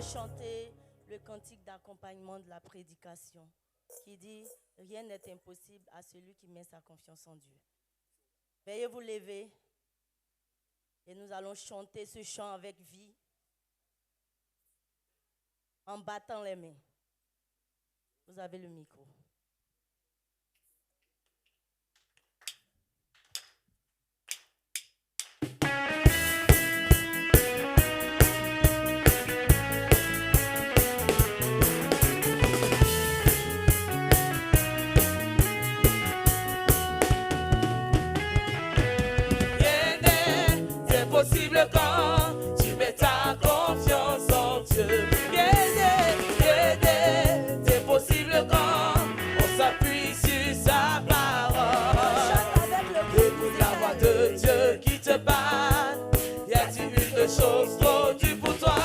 chanter le cantique d'accompagnement de la prédication qui dit « Rien n'est impossible à celui qui met sa confiance en Dieu ». Veuillez vous lever et nous allons chanter ce chant avec vie en battant les mains. Vous avez le micro. Possible quand tu mets ta confiance en Dieu. C'est possible quand on s'appuie sur sa parole. Écoute la voix de Dieu qui te parle. Y a-t-il une chose trop dure pour toi?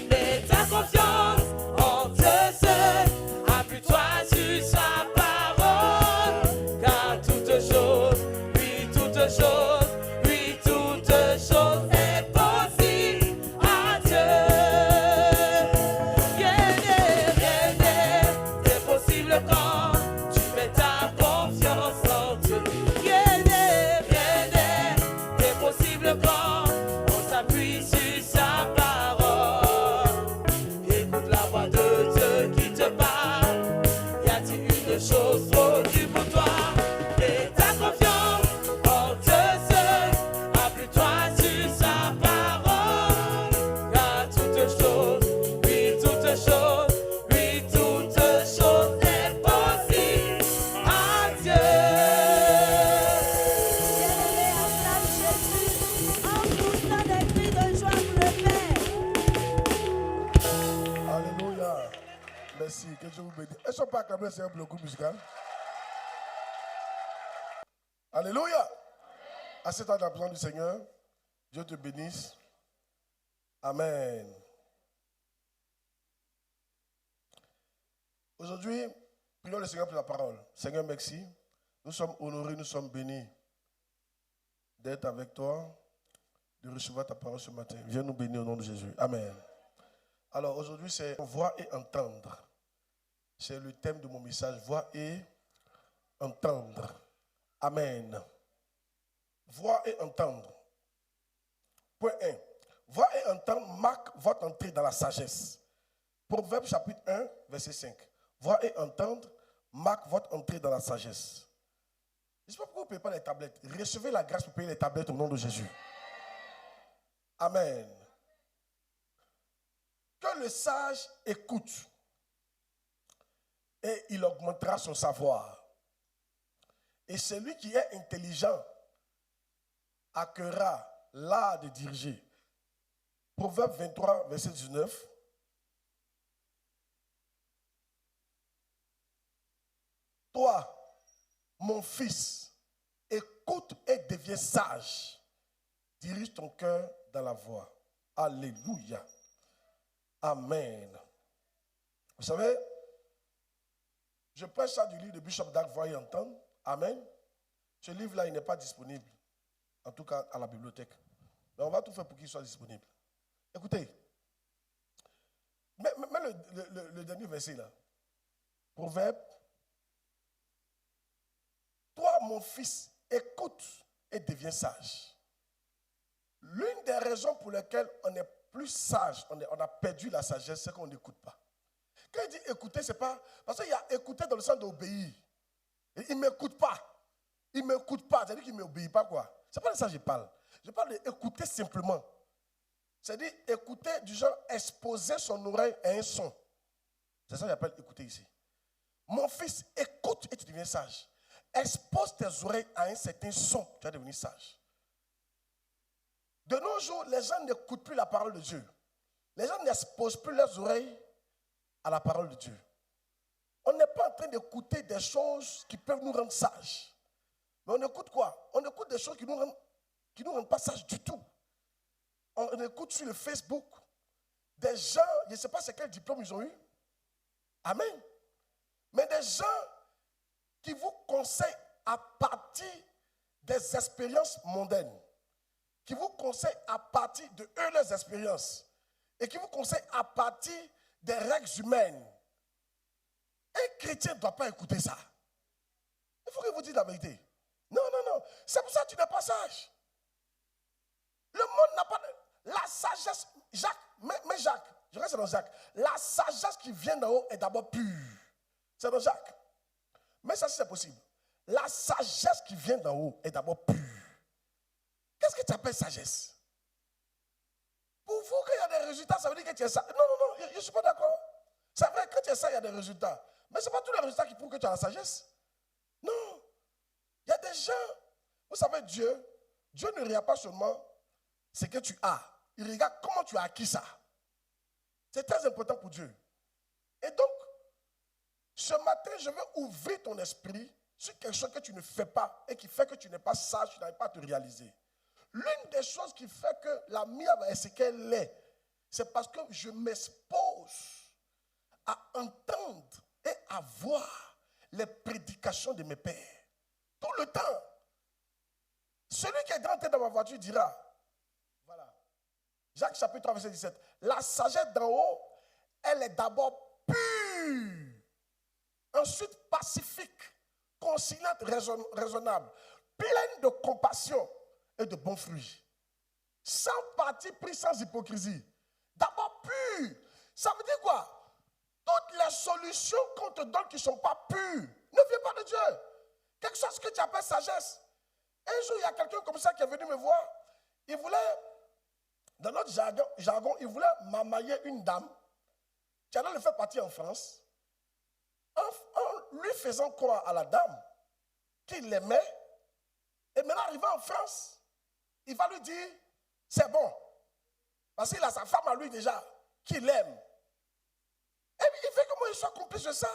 Mets ta confiance en Dieu seul. Appuie-toi sur sa parole. Car toute chose, oui, toute chose. Est-ce qu'on peut acclamer le groupe musical? Alléluia. À cet temps d'applaudissement du Seigneur, Dieu te bénisse. Amen. Aujourd'hui, prions le Seigneur pour la parole. Seigneur, merci. Nous sommes honorés, nous sommes bénis d'être avec toi, de recevoir ta parole ce matin. Viens nous bénir au nom de Jésus. Amen. Alors aujourd'hui, c'est voir et entendre. C'est le thème de mon message, voir et entendre. Amen. Voir et entendre. Point 1. Voir et entendre marque votre entrée dans la sagesse. Proverbe chapitre 1, verset 5. Voir et entendre marque votre entrée dans la sagesse. Je ne sais pas pourquoi vous ne payez pas les tablettes. Recevez la grâce pour payer les tablettes au nom de Jésus. Amen. Que le sage écoute. Et il augmentera son savoir. Et celui qui est intelligent acquerra l'art de diriger. Proverbe 23, verset 19. Toi, mon fils, écoute et deviens sage. Dirige ton cœur dans la voie. Alléluia. Amen. Vous savez, je prêche ça du livre de Bishop Dag, Voir et entendre. Amen. Ce livre-là, il n'est pas disponible. En tout cas, à la bibliothèque. Mais on va tout faire pour qu'il soit disponible. Écoutez. Mais le dernier verset là. Proverbe. Toi, mon fils, écoute et deviens sage. L'une des raisons pour lesquelles on est plus sage, on a perdu la sagesse, c'est qu'on n'écoute pas. Quand il dit écouter, c'est pas. Parce qu'il y a écouter dans le sens d'obéir. Il ne m'écoute pas. Il ne m'écoute pas. C'est-à-dire qu'il ne m'obéit pas, quoi. Ce n'est pas de ça que je parle. Je parle d'écouter simplement. C'est-à-dire écouter du genre exposer son oreille à un son. C'est ça que j'appelle écouter ici. Mon fils, écoute et tu deviens sage. Expose tes oreilles à un certain son, tu vas devenir sage. De nos jours, les gens n'écoutent plus la parole de Dieu. Les gens n'exposent plus leurs oreilles à la parole de Dieu. On n'est pas en train d'écouter des choses qui peuvent nous rendre sages. Mais on écoute quoi? On écoute des choses qui nous rendent pas sages du tout. On écoute sur le Facebook des gens, je ne sais pas c'est quel diplôme ils ont eu. Amen. Mais des gens qui vous conseillent à partir des expériences mondaines, qui vous conseillent à partir de eux leurs expériences. et qui vous conseille à partir des règles humaines. Un chrétien ne doit pas écouter ça. Il faut que vous dites la vérité. Non. C'est pour ça que tu n'es pas sage. Le monde n'a pas de... La sagesse... Jacques, mais Jacques, je reste dans Jacques. La sagesse qui vient d'en haut est d'abord pure. C'est dans Jacques. Mais ça, c'est possible. La sagesse qui vient d'en haut est d'abord pure. Qu'est-ce que tu appelles sagesse? Pour vous, qu'il y a des résultats, ça veut dire que tu es sage. Non, je ne suis pas d'accord. C'est vrai, quand tu es sage, il y a des résultats. Mais ce n'est pas tous les résultats qui prouvent que tu as la sagesse. Non. Il y a des gens, vous savez, Dieu ne regarde pas seulement ce que tu as. Il regarde comment tu as acquis ça. C'est très important pour Dieu. Et donc, ce matin, je veux ouvrir ton esprit sur quelque chose que tu ne fais pas et qui fait que tu n'es pas sage, tu n'arrives pas à te réaliser. L'une des choses qui fait que la mienne est ce qu'elle est, c'est parce que je m'expose à entendre et à voir les prédications de mes pères. Tout le temps. Celui qui est rentré dans ma voiture dira, voilà, Jacques chapitre 3, verset 17, la sagesse d'en haut, elle est d'abord pure, ensuite pacifique, conciliante, raisonnable, pleine de compassion et de bons fruits, sans parti pris, sans hypocrisie. D'abord pure. Ça veut dire quoi? Toutes les solutions qu'on te donne qui ne sont pas pures ne viennent pas de Dieu. Quelque chose que tu appelles sagesse. Un jour, il y a quelqu'un comme ça qui est venu me voir. Il voulait, dans notre jargon, il voulait mamailler une dame qui allait le faire partir en France. En lui faisant croire à la dame qu'il l'aimait. Et maintenant, arrivé en France, il va lui dire, c'est bon. Parce qu'il a sa femme à lui déjà, qu'il l'aime. Et il fait que moi, je sois complice de ça.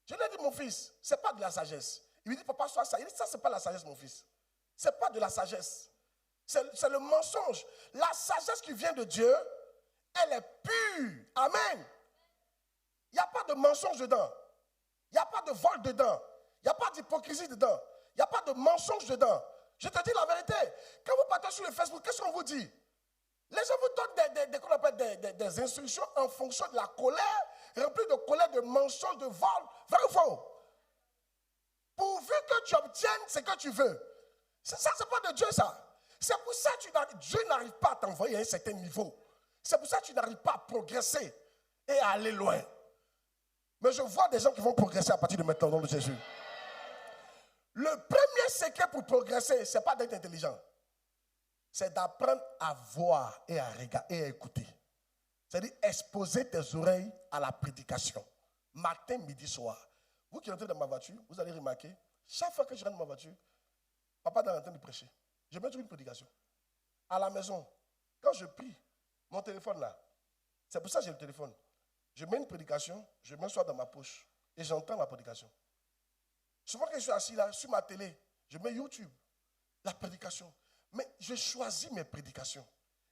Je lui ai dit, mon fils, ce n'est pas de la sagesse. Il me dit, papa, sois ça. Il dit, ça, ce n'est pas la sagesse, mon fils. Ce n'est pas de la sagesse. C'est le mensonge. La sagesse qui vient de Dieu, elle est pure. Amen. Il n'y a pas de mensonge dedans. Il n'y a pas de vol dedans. Il n'y a pas d'hypocrisie dedans. Il n'y a pas de mensonge dedans. Je te dis la vérité. Quand vous partez sur le Facebook, qu'est-ce qu'on vous dit? Les gens vous donnent des instructions en fonction de la colère, remplie de colère, de mensonges, de vol. Vrai ou faux? Pourvu que tu obtiennes ce que tu veux. Ça, ce n'est pas de Dieu, ça. C'est pour ça que Dieu n'arrive pas à t'envoyer à un certain niveau. C'est pour ça que tu n'arrives pas à progresser et à aller loin. Mais je vois des gens qui vont progresser à partir de maintenant, au nom de Jésus. Le premier secret pour progresser, ce n'est pas d'être intelligent. C'est d'apprendre à voir et à regarder et à écouter. C'est-à-dire exposer tes oreilles à la prédication. Matin, midi, soir. Vous qui rentrez dans ma voiture, vous allez remarquer, chaque fois que je rentre dans ma voiture, papa est en train de prêcher. Je mets toujours une prédication. À la maison, quand je prie, mon téléphone là, c'est pour ça que j'ai le téléphone. Je mets une prédication, je mets ça dans ma poche et j'entends la prédication. Souvent que je suis assis là, sur ma télé, je mets YouTube, la prédication. Mais je choisis mes prédications.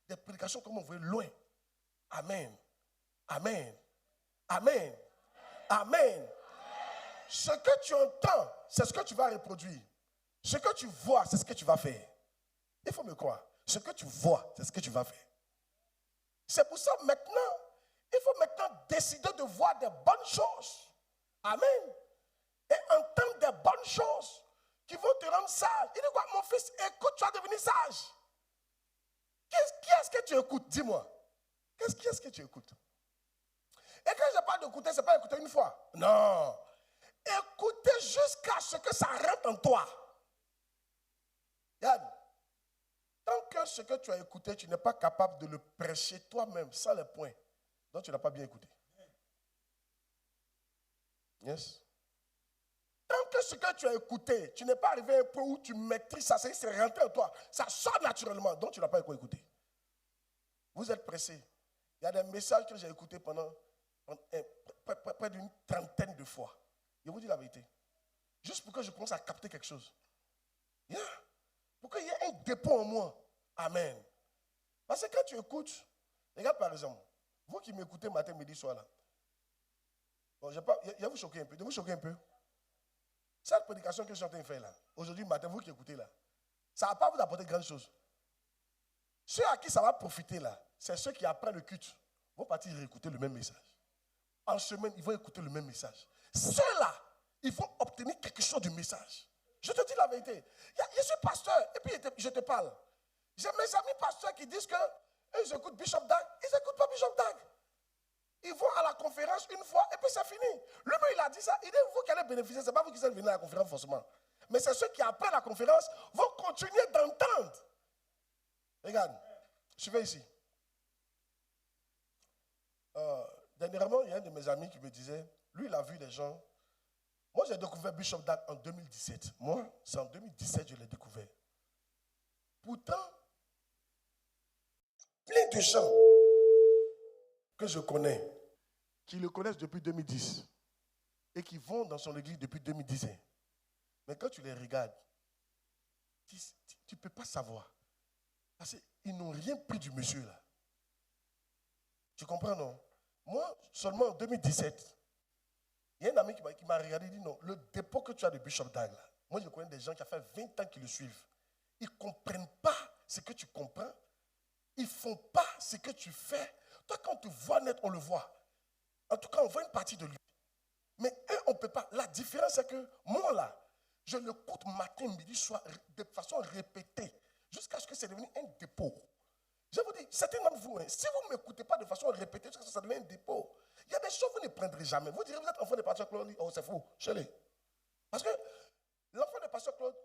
Des prédications comme on voit loin. Amen. Amen. Amen. Amen. Ce que tu entends, c'est ce que tu vas reproduire. Ce que tu vois, c'est ce que tu vas faire. Il faut me croire. Ce que tu vois, c'est ce que tu vas faire. C'est pour ça maintenant, il faut maintenant décider de voir des bonnes choses. Amen. Et entendre des bonnes choses qui vont te rendre sage. Il dit quoi, mon fils, écoute, tu vas devenir sage. Qui est-ce que tu écoutes? Dis-moi. Qui est-ce que tu écoutes? Et quand je parle d'écouter, ce n'est pas écouter une fois. Non. Écouter jusqu'à ce que ça rentre en toi. Yann, tant que ce que tu as écouté, tu n'es pas capable de le prêcher toi-même sans les points, donc tu n'as pas bien écouté. Yes. Tant que ce que tu as écouté, tu n'es pas arrivé à un point où tu maîtrises ça, c'est rentré en toi, ça sort naturellement, donc tu n'as pas écouté. Vous êtes pressé. Il y a des messages que j'ai écoutés pendant près d'une trentaine de fois. Je vous dis la vérité. Juste pour que je commence à capter quelque chose. Yeah. Pour qu'il y ait un dépôt en moi. Amen. Parce que quand tu écoutes, regarde par exemple, vous qui m'écoutez matin, midi, soir là. Bon, je vais vous choquer un peu. De vous choquer un peu. Cette prédication que je suis en train de faire là, aujourd'hui matin, vous qui écoutez là, ça ne va pas vous apporter grand chose. Ceux à qui ça va profiter là, c'est ceux qui après le culte vont partir réécouter le même message. En semaine, ils vont écouter le même message. Ceux-là, ils vont obtenir quelque chose du message. Je te dis la vérité. Je suis pasteur et puis je te parle. J'ai mes amis pasteurs qui disent qu'ils écoutent Bishop Dag. Ils n'écoutent pas Bishop Dag. Ils vont à la conférence une fois et puis c'est fini. Lui-même, il a dit ça. Il dit, vous qui allez bénéficier, ce n'est pas vous qui allez venir à la conférence forcément. Mais c'est ceux qui, après la conférence, vont continuer d'entendre. Regarde, suivez ici. Dernièrement, il y a un de mes amis qui me disait, lui, il a vu des gens. Moi, j'ai découvert Bishop Dag en 2017. Moi, c'est en 2017 que je l'ai découvert. Pourtant, plein de gens que je connais, qui le connaissent depuis 2010 et qui vont dans son église depuis 2010. Mais quand tu les regardes, tu ne peux pas savoir. Parce qu'ils n'ont rien pris du monsieur là. Tu comprends, non? Moi, seulement en 2017, il y a un ami qui m'a regardé et dit non, le dépôt que tu as de Bishop Dag là, moi je connais des gens qui ont fait 20 ans qui le suivent. Ils ne comprennent pas ce que tu comprends. Ils ne font pas ce que tu fais. Toi, quand tu vois net, on le voit. En tout cas, on voit une partie de lui. Mais eux, on ne peut pas. La différence, c'est que moi, là, je l'écoute matin, midi, soir, de façon répétée, jusqu'à ce que c'est devenu un dépôt. Je vous dis, certains d'entre vous, si vous ne m'écoutez pas de façon répétée, jusqu'à ce que ça devienne un dépôt, il y a des choses que vous ne prendrez jamais. Vous direz, vous êtes enfant de Pasteur Claude, oh, c'est fou, chez-les. Parce que l'enfant de Pasteur Claude,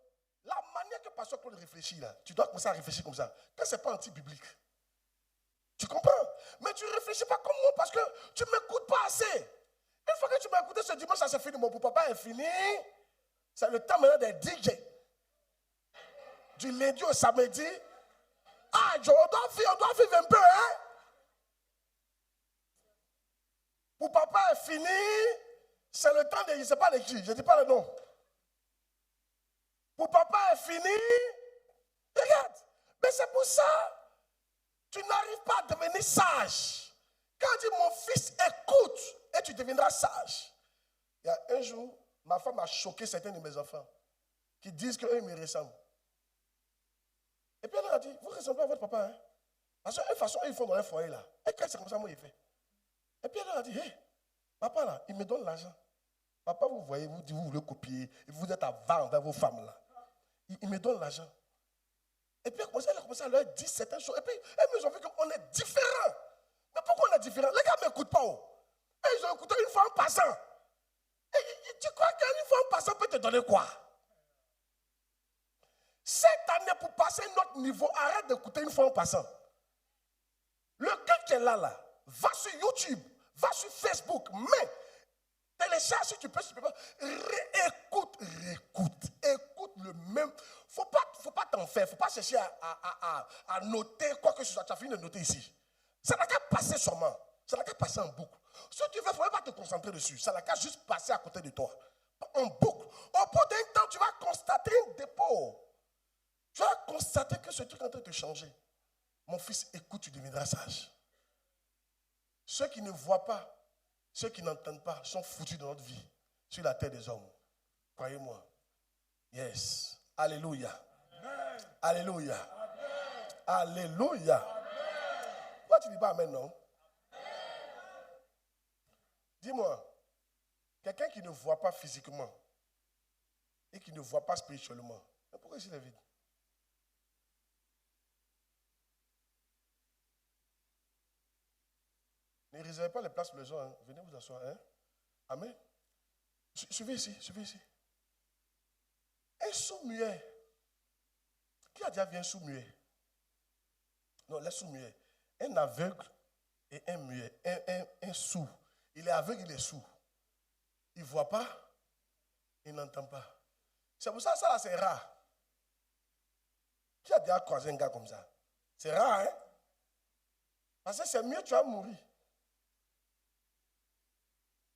la manière que Pasteur Claude réfléchit, là, tu dois commencer à réfléchir comme ça. Quand ce n'est pas anti-biblique. Tu comprends? Mais tu ne réfléchis pas comme moi parce que tu ne m'écoutes pas assez. Une fois que tu m'as écouté ce dimanche, ça c'est fini. Mon papa est fini. C'est le temps maintenant des DJ. Du lundi au samedi. Ah, on doit vivre un peu, hein? Pour papa est fini. C'est le temps de, je ne sais pas de qui, je ne dis pas le nom. Pour papa est fini. Regarde. Mais c'est pour ça. Tu n'arrives pas à devenir sage. Quand on dit mon fils écoute et tu deviendras sage. Il y a un jour, ma femme a choqué certains de mes enfants qui disent qu'eux me ressemblent. Et puis elle leur a dit, vous ressemblez à votre papa. Hein? Parce que de toute façon, ils font dans un foyer là. Et quand c'est comme ça, moi, il fait. Et puis elle leur a dit, hé, papa là, il me donne l'argent. Papa, vous voyez, vous dites, vous voulez copier, et vous êtes avant envers vos femmes là. Il me donne l'argent. Et puis elle a commencé à leur dire certaines choses. Et puis elles nous ont vu qu'on est différents. Mais pourquoi on est différents? Les gars ne m'écoutent pas. Et ils ont écouté une fois en passant. Et tu crois qu'une fois en passant peut te donner quoi? Cette année, pour passer notre niveau, arrête d'écouter une fois en passant. Le gars qui est là, va sur YouTube, va sur Facebook, mais télécharge si tu peux, réécoute, écoute le même. Faut pas t'en faire, faut pas chercher à noter quoi que ce soit. Tu as fini de noter ici. Ça n'a qu'à passer seulement, ça n'a qu'à passer en boucle. Si tu veux, il ne faut pas te concentrer dessus, ça n'a qu'à juste passer à côté de toi. En boucle. Au bout d'un temps, tu vas constater un dépôt. Tu vas constater que ce truc est en train de te changer. Mon fils, écoute, tu deviendras sage. Ceux qui ne voient pas, ceux qui n'entendent pas, sont foutus dans notre vie, sur la terre des hommes. Croyez-moi. Yes. Alléluia. Amen. Alléluia. Amen. Alléluia. Amen. Pourquoi tu ne dis pas amen, non? Dis-moi, quelqu'un qui ne voit pas physiquement et qui ne voit pas spirituellement, pourquoi il est vide? Ne réservez pas les places pour les gens. Hein. Venez vous asseoir. Hein? Amen. Suivez ici, suivez ici. Un sourd-muet. Qui a déjà vu un sourd-muet? Non, les sourds-muets. Un aveugle et un muet. Un sourd. Il est aveugle, il est sourd. Il ne voit pas, il n'entend pas. C'est pour ça, ça là, c'est rare. Qui a déjà croisé un gars comme ça? C'est rare, hein? Parce que c'est mieux, tu vas mourir.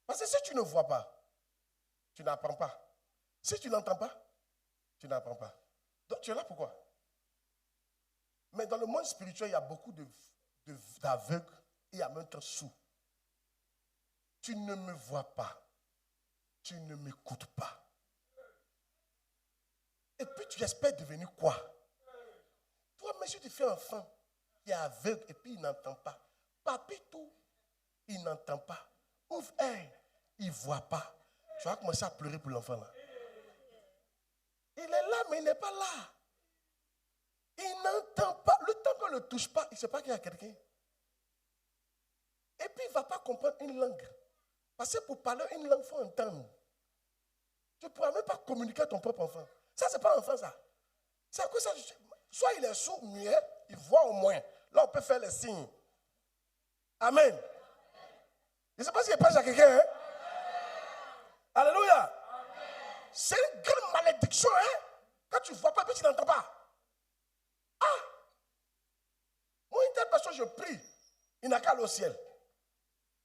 Parce que si tu ne vois pas, tu n'apprends pas. Si tu n'entends pas, tu n'apprends pas. Donc tu es là pourquoi? Mais dans le monde spirituel, il y a beaucoup d'aveugles et en même temps sourds. Tu ne me vois pas. Tu ne m'écoutes pas. Et puis tu espères devenir quoi? Toi, mais si tu fais enfant, qui est aveugle et puis il n'entend pas. Papito, il n'entend pas. Ouvre, il ne voit pas. Tu vas commencer à pleurer pour l'enfant là. Il est là, mais il n'est pas là. Il n'entend pas. Le temps qu'on ne le touche pas, il ne sait pas qu'il y a quelqu'un. Et puis il ne va pas comprendre une langue. Parce que pour parler une langue, il faut entendre. Tu ne pourras même pas communiquer à ton propre enfant. Ça, ce n'est pas un enfant, ça. C'est à quoi ça? Soit il est sourd, muet, il voit au moins. Là, on peut faire les signes. Amen. Je ne sais pas si il prêche à quelqu'un. Hein? Alléluia. C'est une grande malédiction. Hein? Quand tu ne vois pas, puis tu n'entends pas. Ah! Moi, une telle personne, je prie. Il n'a qu'à aller au ciel.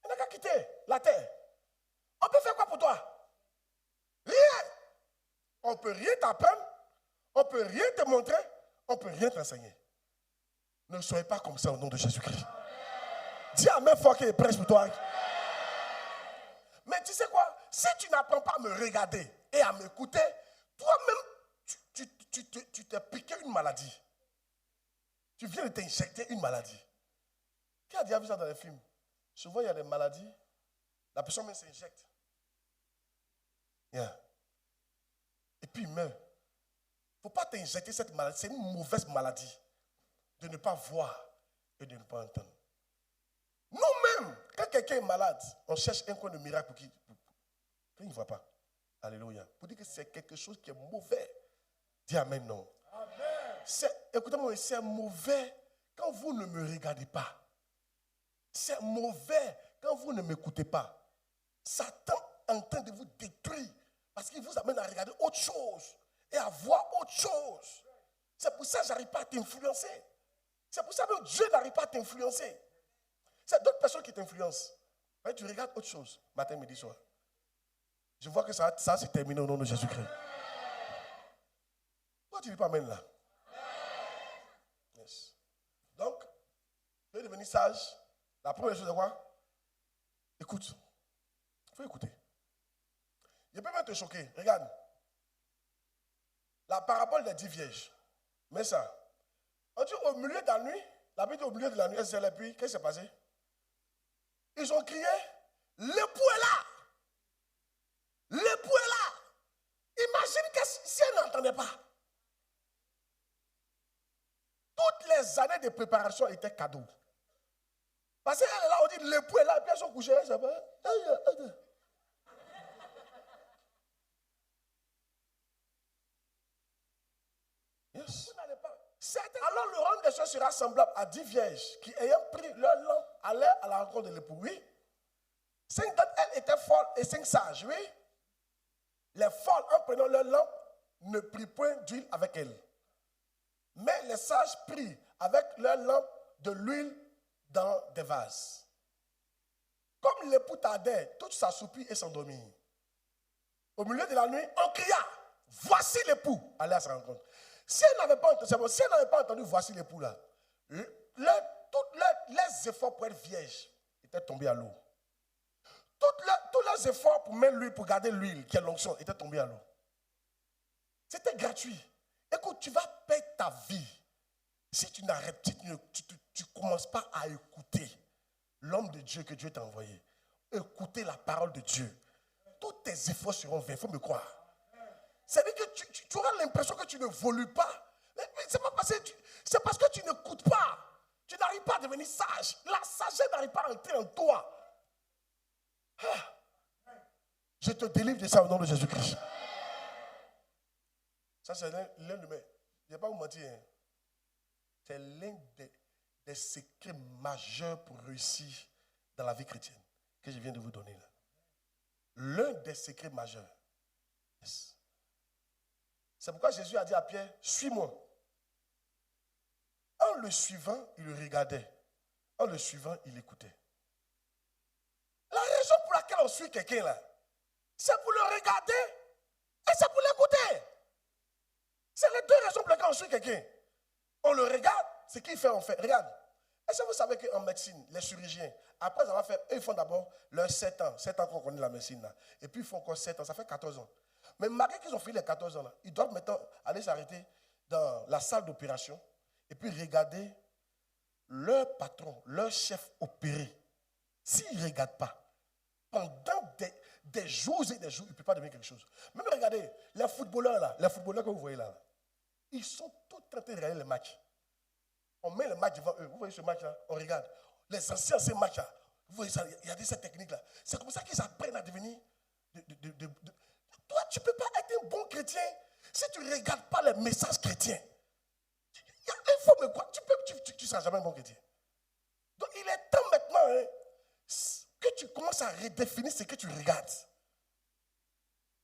Il n'a qu'à quitter la terre. On peut faire quoi pour toi? Rien. On ne peut rien t'apprendre. On ne peut rien te montrer. On ne peut rien t'enseigner. Ne soyez pas comme ça au nom de Jésus-Christ. Dis amen fort qu'il prêche pour toi. Mais tu sais quoi? Si tu n'apprends pas à me regarder et à m'écouter, toi-même, tu t'es piqué une maladie. Tu viens de t'injecter une maladie. Qui a déjà vu ça dans les films? Souvent, il y a des maladies. La personne même s'injecte. Yeah. Et puis il meurt. Il ne faut pas t'injecter cette maladie. C'est une mauvaise maladie de ne pas voir et de ne pas entendre. Nous-mêmes, quand quelqu'un est malade, on cherche un coin de miracle pour qu'il ne voit pas. Alléluia. Pour dire que c'est quelque chose qui est mauvais. Dis amen, non. Écoutez-moi, c'est mauvais quand vous ne me regardez pas. C'est mauvais quand vous ne m'écoutez pas. Satan est en train de vous détruire parce qu'il vous amène à regarder autre chose et à voir autre chose. C'est pour ça que je n'arrive pas à t'influencer. C'est pour ça que Dieu n'arrive pas à t'influencer. C'est d'autres personnes qui t'influencent. Ouais, tu regardes autre chose, matin, midi, soir. Je vois que ça s'est terminé au nom de Jésus-Christ. Pourquoi tu ne dis pas amen là? Yes. Donc, tu veux devenir sage. La première chose, c'est quoi? Écoute. Il faut écouter. Je peux même te choquer. Regarde. La parabole des 10 vierges. Mets ça. On dit au milieu de la nuit, la Bible dit au milieu de la nuit, c'est la pluie. Qu'est-ce qui s'est passé? Ils ont crié, l'époux est là. L'époux est là. Imagine que si elle n'entendait pas. Toutes les années de préparation étaient cadeaux. Parce qu'elle est là, on dit l'époux est là, et puis elles sont couchées, ça va. Yes. Alors le rang des choses sera semblable à 10 vierges qui, ayant pris leur lampe, allaient à la rencontre de l'époux. Oui. 5 d'entre elles étaient folles et 5 sages. Oui. Les folles, en prenant leur lampe, ne prirent point d'huile avec elles. Mais les sages prirent avec leur lampe de l'huile dans des vases. Comme l'époux tardait, toutes s'assoupirent et s'endormirent. Au milieu de la nuit, on cria, voici l'époux. Allez à sa rencontre. Si elle n'avait pas entendu, voici l'époux là, tous les efforts pour être vierge étaient tombés à l'eau. Tous les efforts pour mettre l'huile, pour garder l'huile, qui est l'onction, étaient tombés à l'eau. C'était gratuit. Écoute, tu vas perdre ta vie si tu n'arrêtes, tu ne commences pas à écouter l'homme de Dieu que Dieu t'a envoyé. Écouter la parole de Dieu. Tous tes efforts seront vains, il faut me croire. C'est-à-dire que tu auras l'impression que tu ne évolues pas. Mais c'est parce que tu n'écoutes pas. Tu n'arrives pas à devenir sage. La sagesse n'arrive pas à entrer en toi. Je te délivre de ça au nom de Jésus-Christ. Ça, c'est l'un de mes... Je ne vais pas vous mentir. Hein. C'est l'un des secrets majeurs pour réussir dans la vie chrétienne que je viens de vous donner là. L'un des secrets majeurs. Yes. C'est pourquoi Jésus a dit à Pierre, suis-moi. En le suivant, il le regardait. En le suivant, il écoutait. La raison pour laquelle on suit quelqu'un là, c'est pour le regarder et c'est pour l'écouter. C'est les deux raisons pour lesquelles on suit quelqu'un. On le regarde, ce qu'il fait, on fait. Regarde. Est-ce que vous savez qu'en médecine, les chirurgiens, après avoir fait, ils font d'abord leurs 7 ans. 7 ans qu'on connaît la médecine là. Et puis ils font encore 7 ans, ça fait 14 ans. Mais malgré qu'ils ont fait les 14 ans là, ils doivent maintenant aller s'arrêter dans la salle d'opération et puis regarder leur patron, leur chef opérer, s'il ne regarde pas, pendant des jours et des jours, il ne peut pas devenir quelque chose. Même regardez, les footballeurs là, les footballeurs que vous voyez là, ils sont tout en train de regarder les matchs. On met le match devant eux. Vous voyez ce match là, on regarde. Les anciens, ces matchs là, vous voyez ça, il y a cette technique là. C'est comme ça qu'ils apprennent à devenir. Toi, tu ne peux pas être un bon chrétien si tu ne regardes pas les messages chrétiens. Il faut me croire, tu ne seras jamais un bon chrétien. Donc il est temps maintenant que tu commences à redéfinir ce que tu regardes.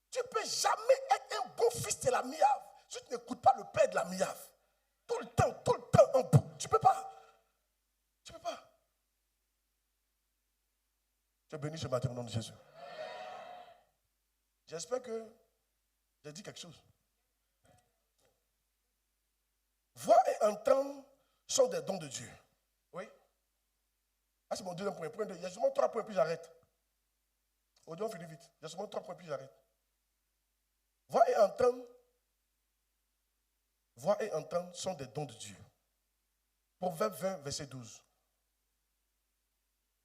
Tu ne peux jamais être un bon fils de la miave si tu n'écoutes pas le père de la miave. Tout le temps, en boucle. Tu ne peux pas. Tu ne peux pas. Tu es béni ce matin au nom de Jésus. J'espère que j'ai dit quelque chose. Voir et entendre sont des dons de Dieu. Oui. Ah, c'est mon deuxième point. Il y a seulement 3 points, puis j'arrête. Aujourd'hui, on finit vite. Il y a seulement 3 points, puis j'arrête. Voir et entendre sont des dons de Dieu. Proverbe 20, verset 12.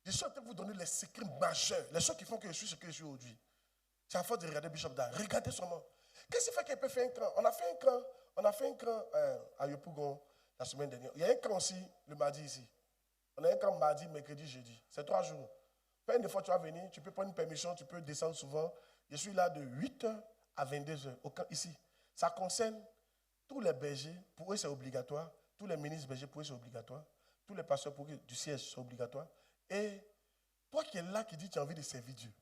Je suis en train de vous donner les secrets majeurs, les choses qui font que je suis ce que je suis aujourd'hui. C'est à force de regarder Bishop Dag. Regardez seulement. Qu'est-ce qui fait qu'il peut faire un cran? On a fait un cran à Yopougon la semaine dernière. Il y a un cran aussi le mardi ici. On a un cran mardi, mercredi, jeudi. C'est 3 jours. Peu une fois tu vas venir, tu peux prendre une permission, tu peux descendre souvent. Je suis là de 8h à 22h ici. Ça concerne tous les bergers, pour eux c'est obligatoire. Tous les ministres bergers, pour eux c'est obligatoire. Tous les pasteurs pour eux du siège c'est obligatoire. Et toi qui es là, qui dis que tu as envie de servir Dieu.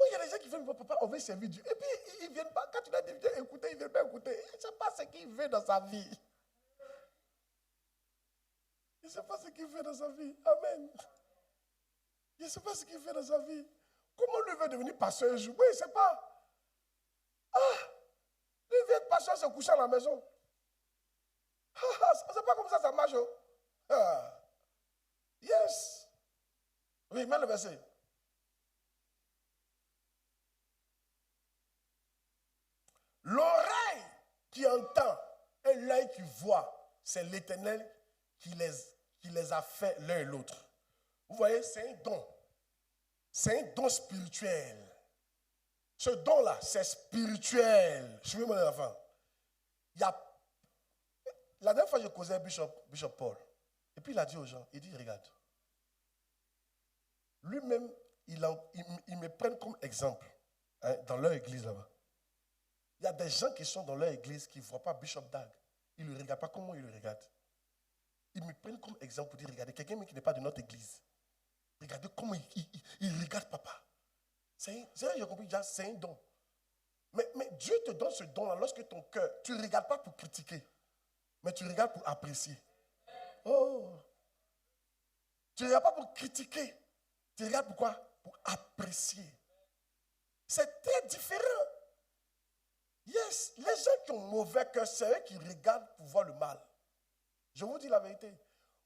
Il y a des gens qui viennent, papa, on veut servir Dieu. Et puis ils ne viennent pas, quand tu leur dis viens écouter, ils ne viennent pas écouter. Il ne sait pas ce qu'il veut dans sa vie. Il ne sait pas ce qu'il veut dans sa vie. Amen. Il ne sait pas ce qu'il fait dans sa vie. Comment lui veut devenir pasteur un jour? Oui, il ne sait pas. Lui veut être pasteur, se coucher à la maison. C'est pas comme ça marche. Yes. Oui, mets le verset. L'oreille qui entend et l'œil qui voit, c'est l'Éternel qui les a fait l'un et l'autre. Vous voyez, c'est un don. C'est un don spirituel. Ce don-là, c'est spirituel. Je suis mon enfant. La dernière fois, je causais à Bishop Paul. Et puis il a dit aux gens, il dit, regarde. Lui-même, ils me prennent comme exemple dans leur église là-bas. Il y a des gens qui sont dans leur église qui ne voient pas Bishop Dag. Ils ne le regardent pas comment ils le regardent. Ils me prennent comme exemple pour dire, regardez, quelqu'un qui n'est pas de notre église. Regardez comment il regarde papa. J'ai compris déjà, c'est un don. Mais Dieu te donne ce don-là lorsque ton cœur, tu ne regardes pas pour critiquer, mais tu regardes pour apprécier. Oh! Tu ne regardes pas pour critiquer, tu regardes pour quoi? Pour apprécier. C'est très différent. Yes, les gens qui ont mauvais cœur, c'est eux qui regardent pour voir le mal. Je vous dis la vérité.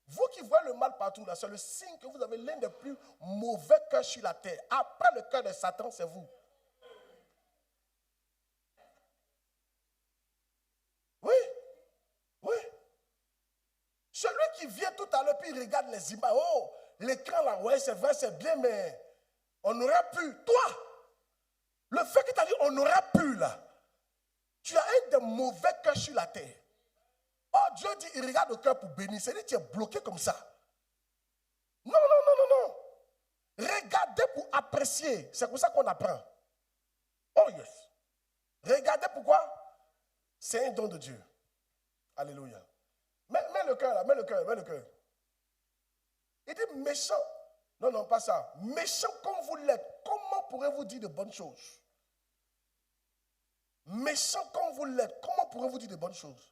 Vous qui voyez le mal partout, là, c'est le signe que vous avez l'un des plus mauvais cœurs sur la terre. Après le cœur de Satan, c'est vous. Oui, oui. Celui qui vient tout à l'heure, puis il regarde les images. Oh, l'écran là, ouais, c'est vrai, c'est bien, mais on aurait pu. Toi, le fait que tu as dit on aurait pu, là, tu as un des mauvais cœurs sur la terre. Oh, Dieu dit, il regarde au cœur pour bénir. C'est-à-dire que tu es bloqué comme ça. Non. Regardez pour apprécier. C'est comme ça qu'on apprend. Oh, yes. Regardez pourquoi? C'est un don de Dieu. Alléluia. Mets le cœur là, mets le cœur. Il dit méchant. Non, pas ça. Méchant comme vous l'êtes. Comment pourrez-vous dire de bonnes choses? Méchant comme vous l'êtes. Comment pourrez-vous dire de bonnes choses?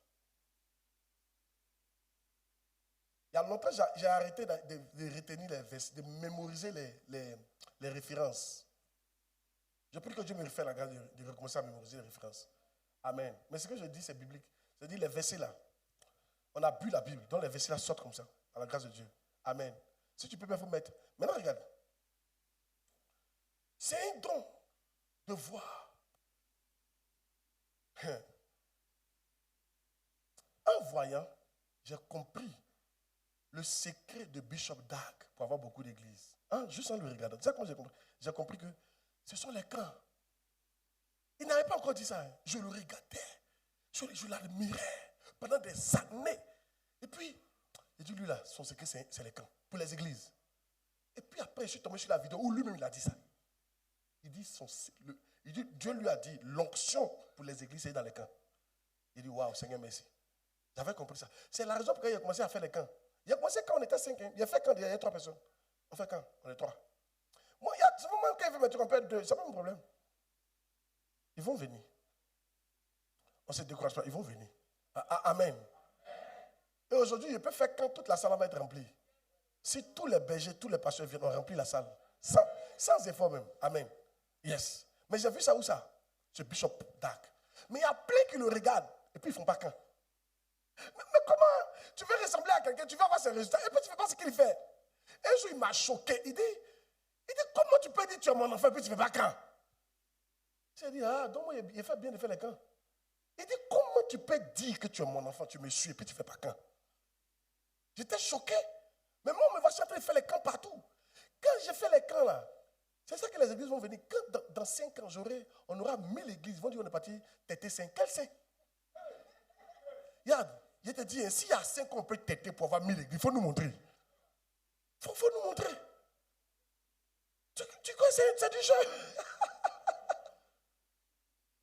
Il y a longtemps, j'ai arrêté de retenir les versets, de mémoriser les références. Je prie que Dieu me refait la grâce de recommencer à mémoriser les références. Amen. Mais ce que je dis, c'est biblique. Je dis les versets là. On a bu la Bible, donc les versets là sortent comme ça, à la grâce de Dieu. Amen. Si tu peux bien vous mettre. Maintenant, regarde. C'est un don de voir. En voyant, j'ai compris le secret de Bishop Dag pour avoir beaucoup d'églises. Hein, juste en le regardant. Tu sais comment j'ai compris? J'ai compris que ce sont les camps. Il n'avait pas encore dit ça. Hein. Je le regardais. Je l'admirais pendant des années. Et puis, il dit, lui là, son secret, c'est les camps, pour les églises. Et puis après, je suis tombé sur la vidéo où lui-même il a dit ça. Il dit, Dieu lui a dit, l'onction pour les églises, c'est dans les camps. Il dit, waouh, Seigneur, merci. J'avais compris ça. C'est la raison pour laquelle il a commencé à faire les camps. Il a commencé quand on était 5. Il a fait quand il y a 3 personnes. On fait quand? On est 3. Moi, c'est vraiment quand il veut mettre un peu 2, c'est pas mon problème. Ils vont venir. On ne se décourage pas, ils vont venir. Amen. Et aujourd'hui, il peut faire quand toute la salle va être remplie. Si tous les bergers, tous les pasteurs viennent, on remplit la salle. Sans effort même. Amen. Yes. Mais j'ai vu ça où ça? C'est Bishop Dag. Mais il y a plein qui le regardent. Et puis ils ne font pas quand. Mais comment? Tu veux ressembler à quelqu'un, tu veux avoir ses résultats, et puis tu ne fais pas ce qu'il fait. Un jour, il m'a choqué. Il dit, comment tu peux dire tu es mon enfant, et puis tu ne fais pas quand? J'ai dit, donc moi, il fait bien de faire les camps. Il dit, comment tu peux dire que tu es mon enfant, tu me suis, et puis tu ne fais pas quand? J'étais choqué. Mais moi, on me voit en train de faire les camps partout. Quand j'ai fait les camps là, c'est ça que les églises vont venir. Quand dans 5 ans, on aura 1000 églises, ils vont dire on est parti têter 5. Quel 5? Regarde, je te dis, s'il y a 5 on peut têter pour avoir 1000 églises, il faut nous montrer. Il faut nous montrer. Tu crois que c'est du jeu?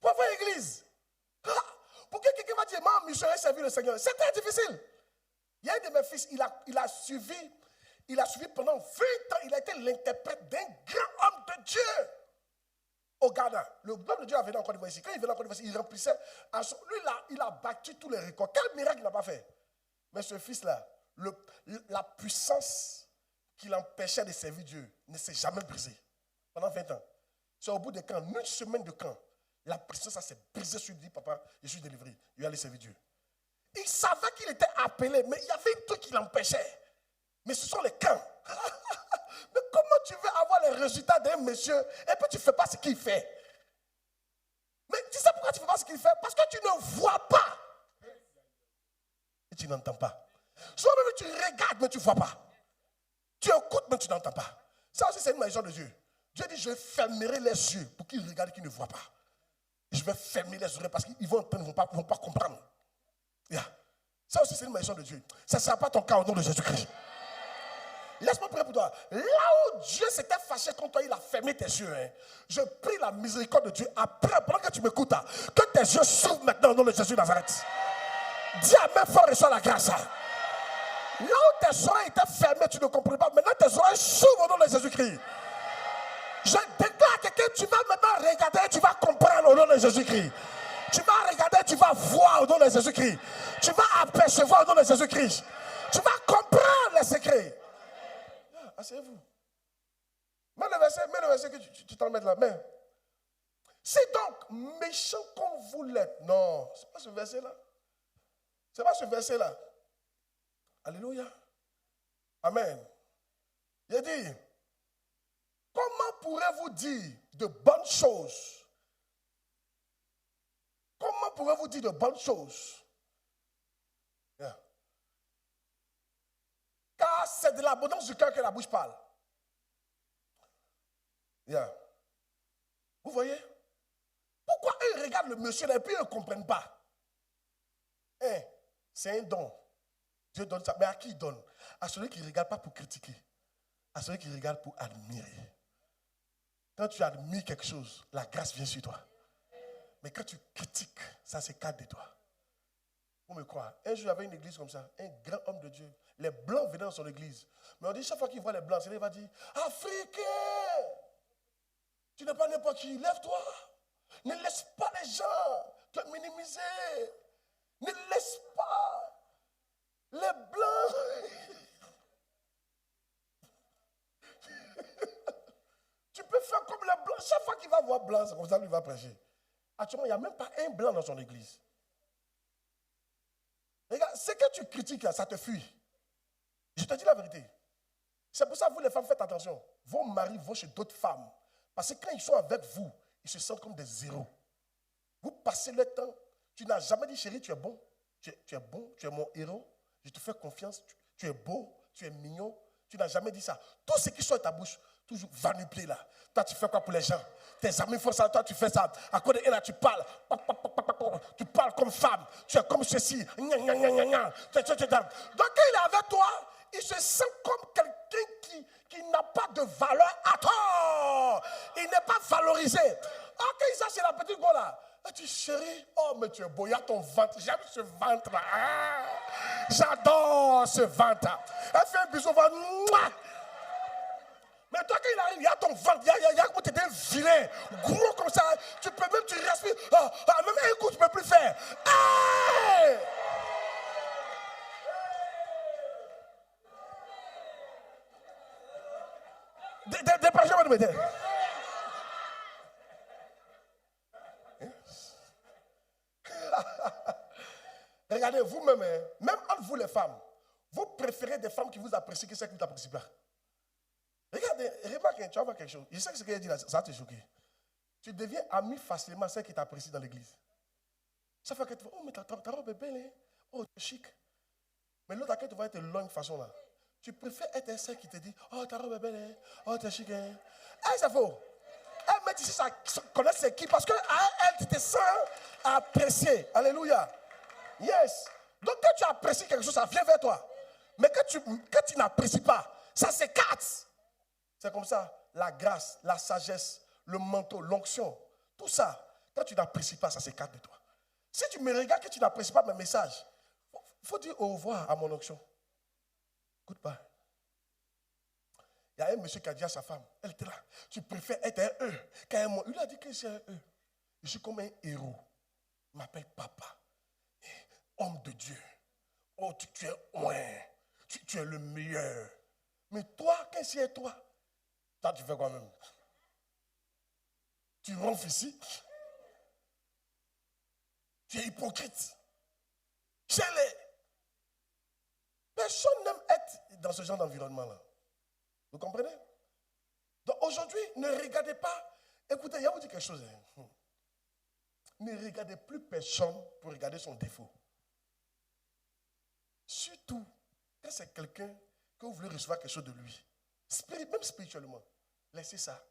Pour avoir une église. Pour que quelqu'un va dire, moi, mission est servi le Seigneur. C'est très difficile. Il y a un de mes fils, il a suivi pendant 20 ans, il a été l'interprète d'un grand homme de Dieu au Ghana. Le homme de Dieu a venu en Côte d'Ivoire ici. Quand il venait en Côte d'Ivoire, il remplissait. Lui, là, il a battu tous les records. Quel miracle il n'a pas fait? Mais ce fils-là, la puissance qui l'empêchait de servir Dieu ne s'est jamais brisée. Pendant 20 ans. C'est au bout de camp, 1 semaine de camp, la puissance s'est brisée sur lui. Il dit, papa, je suis délivré. Il va aller servir Dieu. Il savait qu'il était appelé, mais il y avait un truc qui l'empêchait. Mais ce sont les camps. Mais comment tu veux avoir les résultats d'un monsieur et puis tu ne fais pas ce qu'il fait? Mais tu sais pourquoi tu ne fais pas ce qu'il fait? Parce que tu ne vois pas. Et tu n'entends pas. Soit même tu regardes, mais tu ne vois pas. Tu écoutes, mais tu n'entends pas. Ça aussi, c'est une maison de Dieu. Dieu dit, je fermerai les yeux pour qu'ils regardent et qu'ils ne voient pas. Je vais fermer les oreilles parce qu'ils vont entendre, ils ne vont pas comprendre. Yeah. Ça aussi, c'est une maison de Dieu. Ça ne sera pas ton cas au nom de Jésus-Christ. Laisse-moi prier pour toi. Là où Dieu s'était fâché contre toi, il a fermé tes yeux. Hein. Je prie la miséricorde de Dieu. Après, pendant que tu m'écoutes, que tes yeux s'ouvrent maintenant au nom de Jésus de Nazareth. Dis Amen fort et reçois la grâce. Là où tes oreilles étaient fermées, tu ne comprenais pas. Maintenant, tes oreilles s'ouvrent au nom de Jésus-Christ. Je déclare à quelqu'un, tu vas maintenant regarder, tu vas comprendre au nom de Jésus-Christ. Tu vas regarder, tu vas voir au nom de Jésus-Christ. Tu vas apercevoir au nom de Jésus-Christ. Tu vas comprendre les secrets. Asseyez-vous. Mets le verset que tu t'en mets là. Mais c'est donc méchant comme vous l'êtes. Non, ce n'est pas ce verset-là. Ce n'est pas ce verset-là. Alléluia. Amen. Il a dit, comment pourrez-vous dire de bonnes choses? Comment pourrez-vous dire de bonnes choses? Yeah. Car c'est de l'abondance du cœur que la bouche parle. Yeah. Vous voyez? Pourquoi eux regardent le monsieur là et puis ils ne comprennent pas? C'est un don. Dieu donne ça. Mais à qui il donne? À celui qui ne regarde pas pour critiquer. À celui qui regarde pour admirer. Quand tu admires quelque chose, la grâce vient sur toi. Mais quand tu critiques, ça s'écarte de toi. Vous me croyez? Un jour, il y avait une église comme ça, un grand homme de Dieu. Les blancs venaient dans son église. Mais on dit, chaque fois qu'il voit les blancs, il va dire, Africain, tu n'es pas n'importe qui, lève-toi. Ne laisse pas les gens te minimiser. Ne laisse pas les blancs. Tu peux faire comme les blancs. Chaque fois qu'il va voir blanc, c'est comme ça qu'il va prêcher. Actuellement, il n'y a même pas un blanc dans son église. Regarde, ce que tu critiques là, ça te fuit. Je te dis la vérité. C'est pour ça que vous les femmes, faites attention. Vos maris vont chez d'autres femmes. Parce que quand ils sont avec vous, ils se sentent comme des zéros. Vous passez le temps. Tu n'as jamais dit, chérie, tu es bon. Tu es bon, tu es mon héros. Je te fais confiance. tu es beau, tu es mignon. Tu n'as jamais dit ça. Tout ce qui sort de ta bouche, toujours vanipler là. Toi, tu fais quoi pour les gens? Tes amis font ça, toi, tu fais ça. À côté de là, tu parles. Tu parles comme femme. Tu es comme ceci. Donc, quand il est avec toi, il se sent comme quelqu'un qui n'a pas de valeur à tort. Il n'est pas valorisé. Ok, ça, c'est la petite go là. Elle dit, chérie, oh, mais tu es beau, il y a ton ventre. J'aime ce ventre là. Ah, j'adore ce ventre. Elle fait un bisou au ventre. Mais toi, quand il arrive, il y a ton ventre, il y a comme tu es un vilain, gros comme ça. Tu peux même, tu respires. Même un coup, tu ne peux plus faire. Hey! Dépêchez-moi de m'aider. Regardez, vous-même, même entre vous les femmes, vous préférez des femmes qui vous apprécient que celles qui ne vous apprécient pas. Regardez, remarque, tu vas voir quelque chose. Je sais que ce qu'elle dit là, ça va te choquer. Tu deviens ami facilement à celle qui t'apprécie dans l'église. Ça fait que tu vas, oh, mais ta robe est belle, hein? Oh, tu es chic. Mais l'autre, à qui tu vas être longue façon là. Tu préfères être celle qui te dit, oh, ta robe est belle, hein? Oh, tu es chic, hein? Eh, c'est faux. Elle met ici, ça connaît c'est qui, parce qu'elle, tu te sens appréciée. Alléluia. Yes. Donc, quand tu apprécies quelque chose, ça vient vers toi. Mais quand tu n'apprécies pas, ça s'écarte. C'est comme ça, la grâce, la sagesse, le manteau, l'onction, tout ça, quand tu n'apprécies pas, ça s'écarte de toi. Si tu me regardes que tu n'apprécies pas mes messages, il faut dire au revoir à mon onction. Goodbye. Il y a un monsieur qui a dit à sa femme, elle était là, tu préfères être un E qu'un moi. Il a dit que c'est un E. Je suis comme un héros. Il m'appelle papa. Homme de Dieu. Oh, tu es loin. Tu es le meilleur. Mais toi, qu'est-ce que c'est toi? Toi, tu fais quoi même? Tu ronfles ici. Tu es hypocrite. Chez-les. Personne n'aime être dans ce genre d'environnement-là. Vous comprenez? Donc aujourd'hui, ne regardez pas. Écoutez, il y a vous dire quelque chose. Ne regardez plus personne pour regarder son défaut. Surtout quand c'est quelqu'un que vous voulez recevoir quelque chose de lui. Même spirituellement. Laissez ça.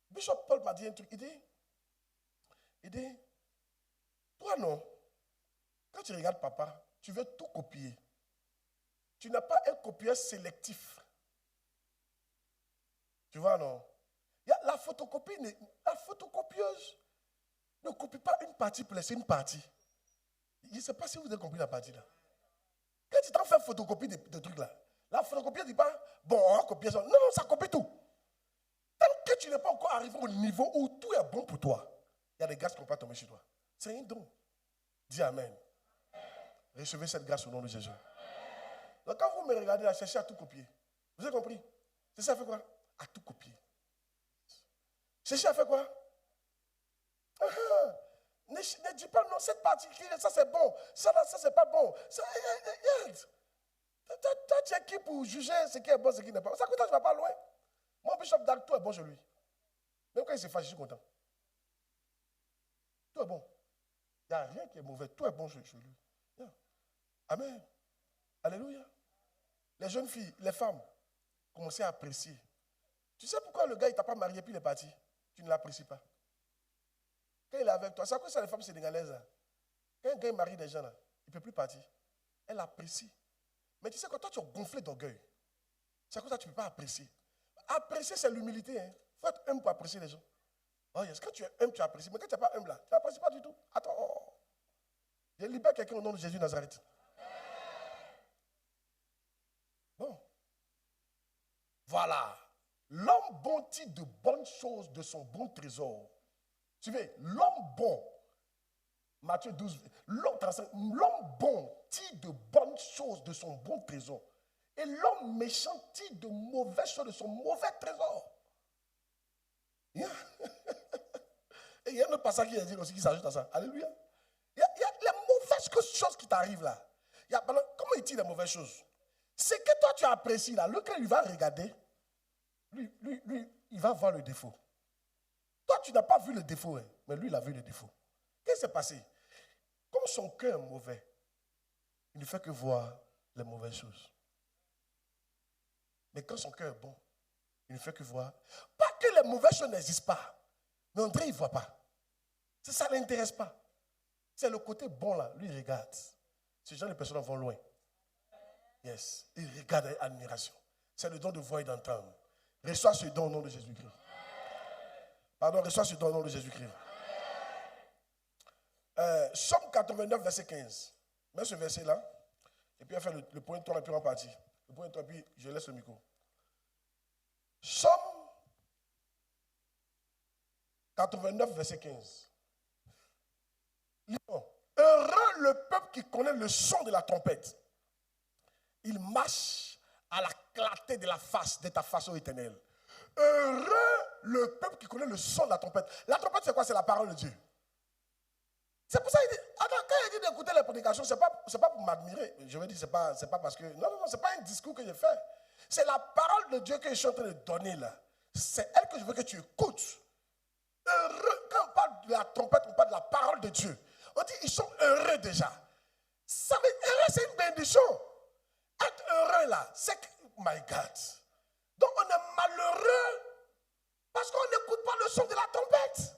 Bishop Paul m'a dit un truc. Il dit, toi non, quand tu regardes papa, tu veux tout copier. Tu n'as pas un copieur sélectif. Tu vois, non? La photocopieuse ne copie pas une partie pour laisser une partie. Je ne sais pas si vous avez compris la partie là. Quand tu t'en fais photocopie de trucs là, la photocopie ne dit pas, bon, on va copier ça. Non, non, ça copie tout. Tant que tu n'es pas encore arrivé au niveau où tout est bon pour toi, il y a des grâces qui ne vont pas tomber sur toi. C'est un don. Dis Amen. Recevez cette grâce au nom de Jésus. Donc quand vous me regardez là, cherchez à tout copier. Vous avez compris? C'est ça, fait quoi? À tout copier. Cherchez à faire quoi? Ne dis pas non, cette partie, ça c'est bon, ça c'est pas bon. Toi, tu es qui pour juger ce qui est bon, ce qui n'est pas bon? Ça coûte, tu ne vas pas loin. Mon bishop d'Arc, tout est bon chez lui. Même quand il se fâche, je suis content. Tout est bon. Il n'y a rien qui est mauvais, tout est bon chez lui. Yeah. Amen. Alléluia. Les jeunes filles, les femmes, commencez à apprécier. Tu sais pourquoi le gars, il ne t'a pas marié puis il est parti? Tu ne l'apprécies pas. Quand il est avec toi, c'est à cause de les femmes sénégalaises. Là. Quand un gars marie des gens, là, il ne peut plus partir. Elle apprécie. Mais tu sais, quand toi, tu es gonflé d'orgueil, c'est à cause de ça que tu ne peux pas apprécier. Apprécier, c'est l'humilité. Il faut être humble pour apprécier les gens. Oh yes, quand tu es humble, tu apprécies. Mais quand tu n'es pas humble, là, tu n'apprécies pas du tout. Attends. Je libère quelqu'un au nom de Jésus de Nazareth. Bon. Voilà. L'homme bon tire de bonnes choses de son bon trésor. Tu vois, l'homme bon, Matthieu 12, l'homme bon tire de bonnes choses de son bon trésor. Et l'homme méchant tire de mauvaises choses de son mauvais trésor. Yeah. Et il y a un autre passage qui dit aussi qui s'ajoute à ça. Alléluia. Il y a les mauvaises choses qui t'arrivent là. Comment il tire les mauvaises choses? C'est que toi tu apprécies là. Lequel il va regarder, lui, il va voir le défaut. Toi, tu n'as pas vu le défaut, hein, mais lui, il a vu le défaut. Qu'est-ce qui s'est passé? Comme son cœur est mauvais, il ne fait que voir les mauvaises choses. Mais quand son cœur est bon, il ne fait que voir. Pas que les mauvaises choses n'existent pas. Mais André, il ne voit pas. Ça ne l'intéresse pas. C'est le côté bon là. Lui, il regarde. Ces gens de personnes vont loin. Yes. Il regarde avec admiration. C'est le don de voir et d'entendre. Reçois ce don au nom de Jésus-Christ. Pardon, reçois ce don au nom de Jésus-Christ. Somme 89, verset 15. Mets ce verset-là. Et puis, on va faire le point 3 et puis on partit. Le point 3 et puis je laisse le micro. Somme 89, verset 15. Lisons. Heureux le peuple qui connaît le son de la trompette. Il marche à la clarté de la face, de ta face, ô Éternel. Heureux le peuple qui connaît le son de la trompette. La trompette, c'est quoi? C'est la parole de Dieu. C'est pour ça qu'il dit, attends, quand il dit d'écouter les prédications, ce n'est pas pour m'admirer. Je veux dire, c'est pas parce que, non, ce n'est pas un discours que je fais. C'est la parole de Dieu que je suis en train de donner là. C'est elle que je veux que tu écoutes. Heureux, quand on parle de la trompette, on parle de la parole de Dieu. On dit, ils sont heureux déjà. Ça veut dire, heureux, c'est une bénédiction. Être heureux là, c'est que, oh my God. Donc on est malheureux parce qu'on n'écoute pas le son de la trompette.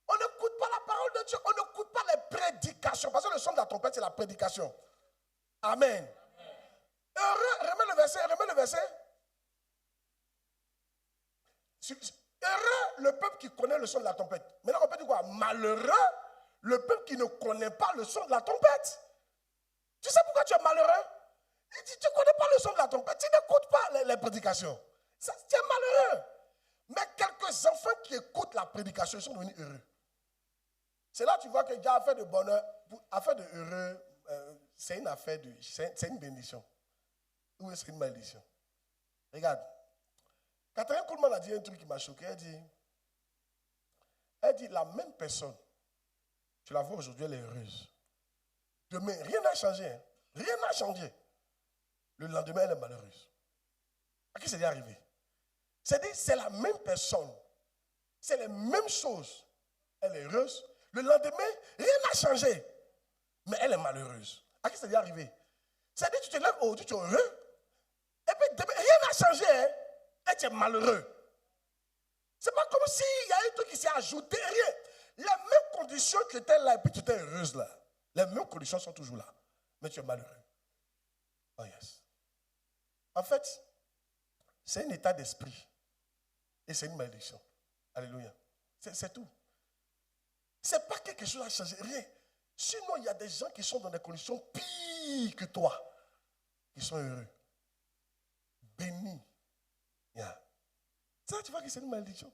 On n'écoute pas la parole de Dieu. On n'écoute pas les prédications. Parce que le son de la trompette, c'est la prédication. Amen. Heureux, remets le verset. Heureux le peuple qui connaît le son de la trompette. Maintenant, on peut dire quoi? Malheureux le peuple qui ne connaît pas le son de la trompette. Tu sais pourquoi tu es malheureux? Il dit, tu ne connais pas le son de la trompette. Tu n'écoutes pas les prédications. Tu es malheureux. Mais quelques enfants qui écoutent la prédication, ils sont devenus heureux. C'est là que tu vois que Dieu a fait de bonheur, affaire de heureux, c'est une affaire de, c'est une bénédiction. Ou c'est une malédiction. Regarde. Catherine Kuhlman a dit un truc qui m'a choqué. Elle dit, la même personne, tu la vois aujourd'hui, elle est heureuse. Demain, rien n'a changé. Hein. Rien n'a changé. Le lendemain, elle est malheureuse. À qui c'est arrivé? C'est-à-dire, c'est la même personne. C'est les mêmes choses. Elle est heureuse. Le lendemain, rien n'a changé. Mais elle est malheureuse. À qui c'est arrivé? C'est-à-dire, tu te lèves aujourd'hui, tu es heureux. Et puis, demain, rien n'a changé. Hein? Et tu es malheureux. C'est pas comme s'il y a un truc qui s'est ajouté. Rien. Les mêmes conditions que tu étais là et puis tu étais heureuse là. Les mêmes conditions sont toujours là. Mais tu es malheureux. Oh yes. En fait, c'est un état d'esprit. Et c'est une malédiction. Alléluia. C'est tout. C'est pas quelque chose à changer. Rien. Sinon, il y a des gens qui sont dans des conditions pires que toi. Qui sont heureux. Bénis. Yeah. Ça, tu vois que c'est une malédiction.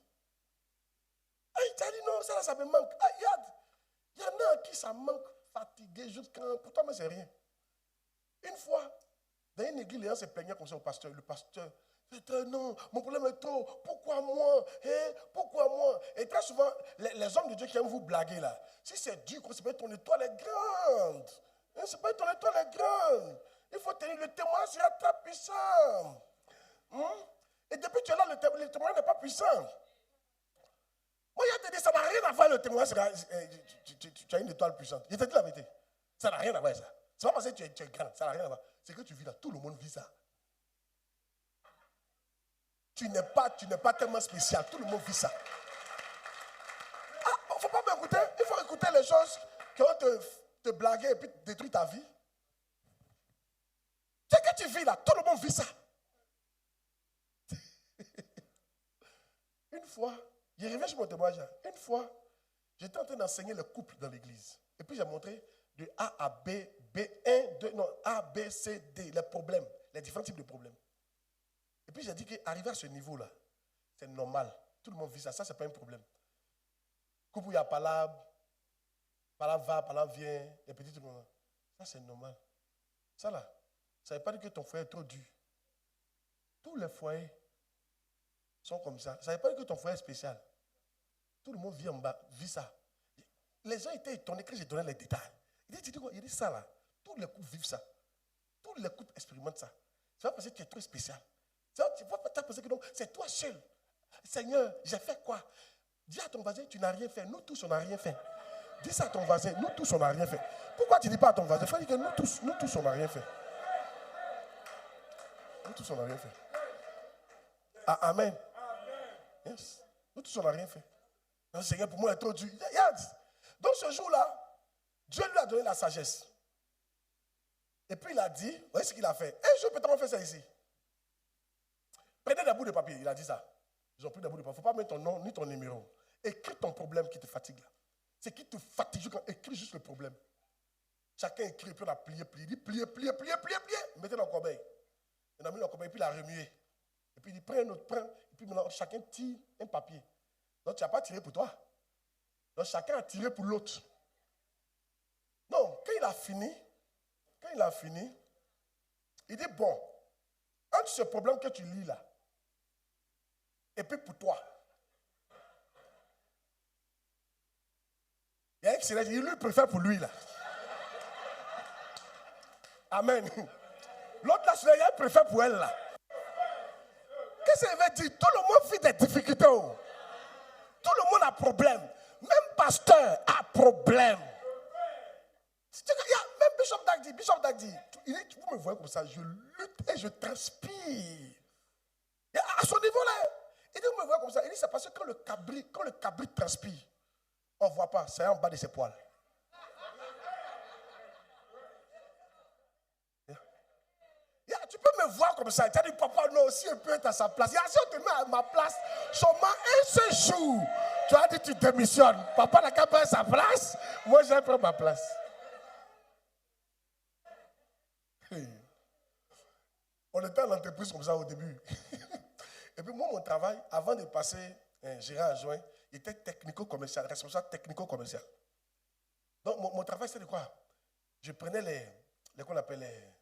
Hey, tu as dit non, ça me manque. Ah, il y en a qui ça manque, fatigué, jusqu'à. Pour toi, mais c'est rien. Une fois, dans une église, les gens se plaignaient comme ça au pasteur. Le pasteur, non, mon problème est trop. Pourquoi moi? Pourquoi moi? Et très souvent, les hommes de Dieu qui aiment vous blaguer là, si c'est Dieu, c'est pas ton étoile est grande. C'est pas ton étoile est grande. Il faut tenir le témoin, c'est très puissant. Et depuis que tu es là, le témoin n'est pas puissant. Moi, il te dit, ça n'a rien à voir le témoin, tu as une étoile puissante. Je te dis la vérité. Ça n'a rien à voir ça. C'est pas parce que tu es grand, ça n'a rien à voir. C'est que tu vis là, tout le monde vit ça. Tu n'es pas tellement spécial, tout le monde vit ça. Ah, il ne faut pas m'écouter, il faut écouter les choses qui vont te blaguer et puis détruire ta vie. C'est que tu vis là, tout le monde vit ça. Une fois, j'ai reviens sur mon témoignage. Une fois, j'étais en train d'enseigner le couple dans l'église. Et puis j'ai montré de A à B, B1, 2, non, A, B, C, D, les problèmes, les différents types de problèmes. Et puis j'ai dit qu'arriver à ce niveau-là, c'est normal. Tout le monde vit ça. Ça, ce n'est pas un problème. Couple où il y a palabre va, palabre vient, les petits trucs. Ça, c'est normal. Ça là, ça ne veut pas dire que ton foyer est trop dur. Tous les foyers sont comme ça. Ça ne veut pas dire que ton foyer est spécial. Tout le monde vit en bas, vit ça. Les gens étaient étonnés quand j'ai donné les détails. Il dit quoi? Il dit ça là. Tous les couples vivent ça. Tous les couples expérimentent ça. Tu vas penser que tu es trop spécial. Tu vas penser que non, c'est toi seul. Seigneur, j'ai fait quoi? Dis à ton voisin, tu n'as rien fait. Nous tous, on n'a rien fait. Dis ça à ton voisin, nous tous, on n'a rien fait. Pourquoi tu ne dis pas à ton voisin? Il faut dire que nous tous, on n'a rien fait. Nous tous, on n'a rien fait. Ah, amen. Yes. Nous tous, on n'a rien fait. Le Seigneur, pour moi, est trop dur. Regarde. Donc, ce jour-là, Dieu lui a donné la sagesse. Et puis, il a dit, vous voyez ce qu'il a fait? Un jour, peut-être on fait ça ici. Prenez des bouts de papier. Il a dit ça. Ils ont pris des bouts de papier. Il ne faut pas mettre ton nom ni ton numéro. Écris ton problème qui te fatigue là. C'est qui te fatigue. Écris juste le problème. Chacun écrit, puis on a plié. Il dit plié. Mettez dans le corbeil. Il a mis dans le corbeil, puis il a remué. Et puis il dit prends un autre, Et puis maintenant, chacun tire un papier. Donc tu n'as pas tiré pour toi. Donc chacun a tiré pour l'autre. Non, quand il a fini, il dit bon, entre ce problème que tu lis là, et puis pour toi, il y a un qui se dit, il lui préfère pour lui là. Amen. L'autre là, il a préfère pour elle là. Qu'est-ce qu'il veut dire? Tout le monde vit des difficultés. Oh. Tout le monde a problème. Même pasteur a problème. Même Bishop Dagdi, il dit, vous me voyez comme ça, je lutte et je transpire. Et à son niveau là, il dit, vous me voyez comme ça, il dit, c'est parce que quand le cabri transpire, on ne voit pas, c'est en bas de ses poils. Tu peux me voir comme ça. Tu as dit, papa, non, si un peut être à sa place. Si on te met à ma place, seulement un seul jour, tu as dit, tu démissionnes. Papa n'a qu'à prendre sa place. Moi, je vais prendre ma place. On était à l'entreprise comme ça au début. Et puis, moi, mon travail, avant de passer gérant adjoint, il était technico-commercial, responsable technico-commercial. Donc, mon travail, c'était de quoi? Je prenais qu'on appelle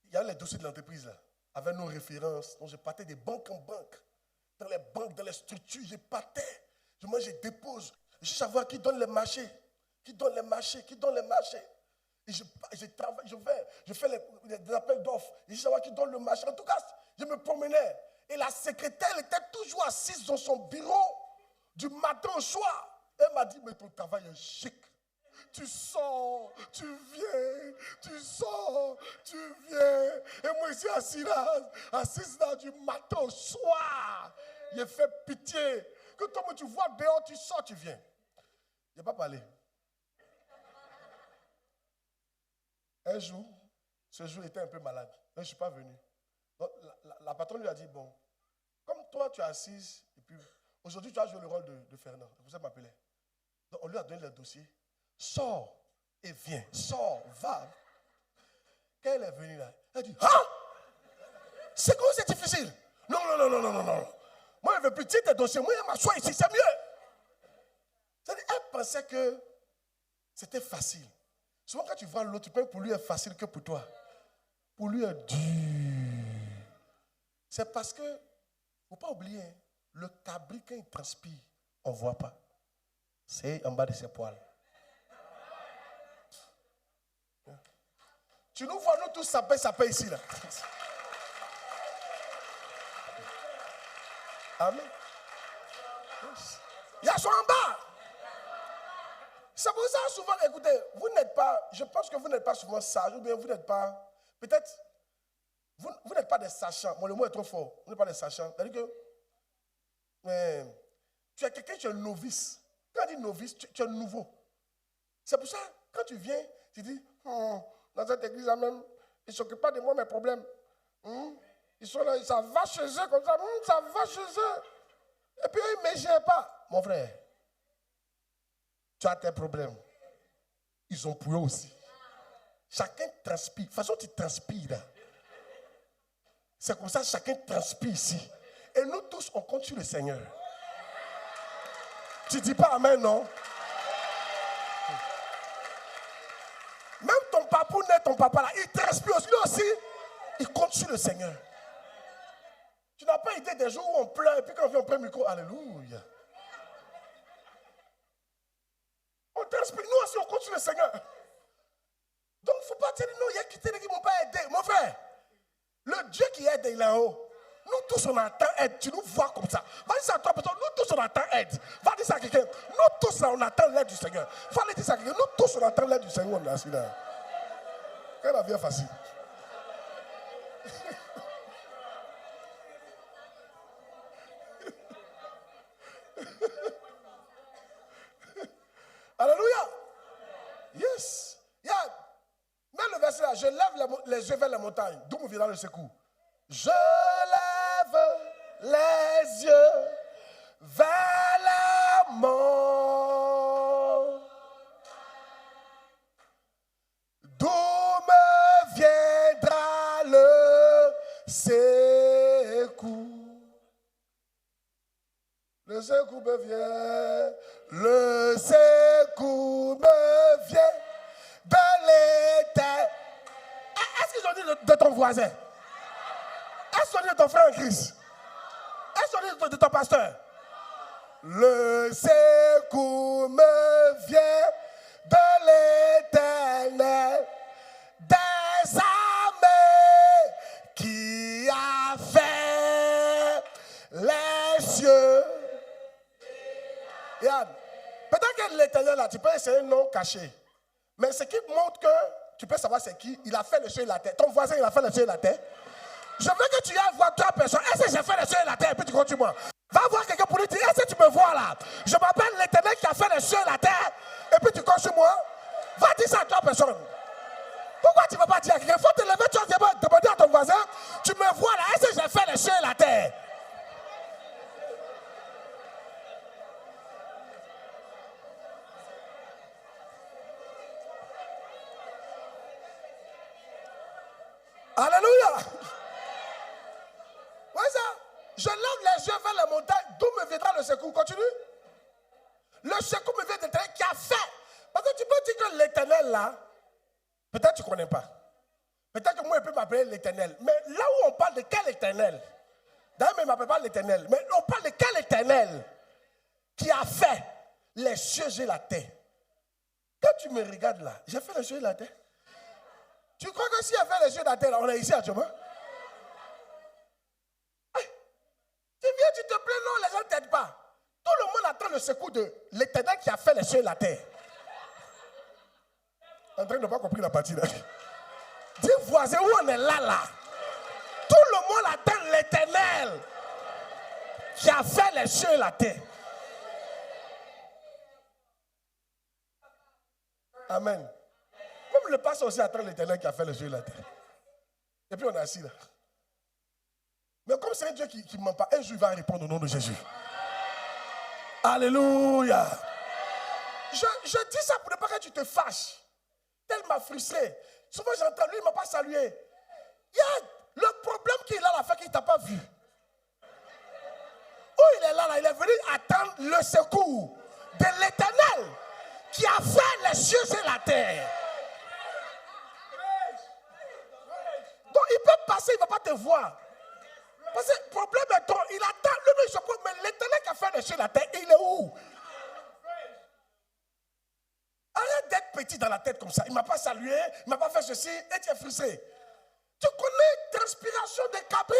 il y a les dossiers de l'entreprise là, avec nos références. Donc je partais de banque en banque. Dans les banques, dans les structures, je partais. Moi, je dépose. Je cherche à voir qui donne les marchés. Et je travaille, je fais des appels d'offres. Je cherche à voir qui donne le marché. En tout cas, je me promenais. Et la secrétaire était toujours assise dans son bureau du matin au soir. Elle m'a dit, mais ton travail est chic. Tu sors, tu viens, Et moi, ici, assise là du matin au soir. Il fait pitié. Que toi, tu vois dehors, tu sors, tu viens. Il n'a pas parlé. Un jour, ce jour, il était un peu malade. Donc, je ne suis pas venu. Donc, la patronne lui a dit, bon, comme toi, tu es assise, et puis aujourd'hui, tu as joué le rôle de Fernand. C'est pour ça qu'il m'appelait. Donc, on lui a donné le dossier. Sors et viens. Sors, va. Quand elle est venue là, elle a dit, ah! C'est comment c'est difficile? Non. Moi, je ne veux plus tirer tes dossiers. Moi, je m'assois ici, c'est mieux. Elle pensait que c'était facile. Souvent, quand tu vois l'autre, tu penses que pour lui est facile que pour toi. Pour lui est dur. C'est parce que, il ne faut pas oublier, le cabri, quand il transpire, on ne voit pas. C'est en bas de ses poils. Tu nous vois, nous tous saper ici là. Amen. Il y a son en bas. C'est pour ça souvent, écoutez, vous n'êtes pas, je pense que vous n'êtes pas souvent sage, ou bien vous n'êtes pas, peut-être, vous n'êtes pas des sachants. Bon, le mot est trop fort. Vous n'êtes pas des sachants. C'est-à-dire que tu es quelqu'un, tu es novice. Quand on dit novice, tu es nouveau. C'est pour ça, quand tu viens, tu dis, dans cette église-là même, ils ne s'occupent pas de moi, mes problèmes. Ils sont là, ça va chez eux comme ça, ça va chez eux. Et puis ils ne me gèrent pas. Mon frère, tu as tes problèmes. Ils ont pour eux aussi. Chacun transpire. De toute façon, tu transpires là. C'est comme ça, chacun transpire ici. Et nous tous, on compte sur le Seigneur. Tu ne dis pas amen, non? Même ton papa là, il transpire aussi. Lui aussi, il compte sur le Seigneur. Tu n'as pas idée des jours où on pleure et puis quand on vient on prend le micro, alléluia. On transpire, nous aussi on compte sur le Seigneur. Donc il ne faut pas dire non, il y a qui ne m'ont pas aidé. Mon frère, le Dieu qui aide, il est là-haut. Nous tous on attend aide, tu nous vois comme ça. Va dire ça à toi, nous tous on attend aide. Va dire ça à quelqu'un, nous tous là, on attend l'aide du Seigneur. Va dire ça à quelqu'un, nous tous on attend l'aide du Seigneur. On est assis là. Quand la vie est facile. les yeux vers les montagnes, d'où me viendra le secours? Je lève les yeux vers la mort. D'où me viendra le secours? Le secours me vient, le secours me vient de l'éternel. Est-ce qu'ils ont dit de ton voisin? Est-ce qu'ils ont dit de ton frère en Christ? Est-ce qu'ils ont dit de ton pasteur? Le secours me vient de l'éternel, des armées qui a fait les cieux. Yann, peut-être que l'éternel là, tu peux essayer un nom caché. Mais ce qui montre que tu peux savoir c'est qui, il a fait le ciel et la terre. Ton voisin, il a fait le ciel et la terre. Je veux que tu ailles voir 3 personnes. Est-ce que j'ai fait le ciel et la terre? Et puis tu continues moi. Va voir quelqu'un pour lui dire, est-ce que tu me vois là? Je m'appelle l'éternel qui a fait le ciel et la terre. Et puis tu continues moi. Va dire ça à 3 personnes. Pourquoi tu ne vas pas dire à quelqu'un? Il faut te lever, tu vas demander à ton voisin, tu me vois là, est-ce que j'ai fait le ciel et la terre? Alléluia. Ouais, ça. Je lève les yeux vers les montagnes, d'où me viendra le secours. Continue. Le secours me vient de l'éternel qui a fait. Parce que tu peux dire que l'éternel là, peut-être tu ne connais pas. Peut-être que moi je peux m'appeler l'éternel. Mais là où on parle de quel éternel? D'ailleurs, il ne m'appelle pas l'éternel. Mais on parle de quel éternel qui a fait les cieux et la terre? Quand tu me regardes là, j'ai fait les cieux et la terre. Tu crois que si elle fait les cieux et la terre, on est ici actuellement? Tu viens, tu te plains, non, les gens ne t'aident pas. Tout le monde attend le secours de l'éternel qui a fait les cieux et la terre. André n'a pas compris la partie là. Dis voisin, où on est là? Tout le monde attend l'éternel qui a fait les cieux et la terre. Amen. Même le pasteur aussi attend l'éternel qui a fait les cieux et la terre. Et puis on est assis là. Mais comme c'est un Dieu qui ne ment pas, un jour il va répondre au nom de Jésus. Alléluia. Je dis ça pour ne pas que tu te fâches. Elle m'a frustré. Souvent j'entends, lui il ne m'a pas salué. Il y a le problème qu'il a là, fait qu'il ne t'a pas vu. Où il est là, il est venu attendre le secours de l'éternel qui a fait les cieux et la terre. Donc il peut passer, il ne va pas te voir. Parce que le problème est ton, il attend, lui-même je crois, mais l'éternel qui a fait les cieux et la terre, il est où? Arrête d'être petit dans la tête comme ça. Il ne m'a pas salué, il ne m'a pas fait ceci, et tu es frustré. Tu connais transpiration des cabris?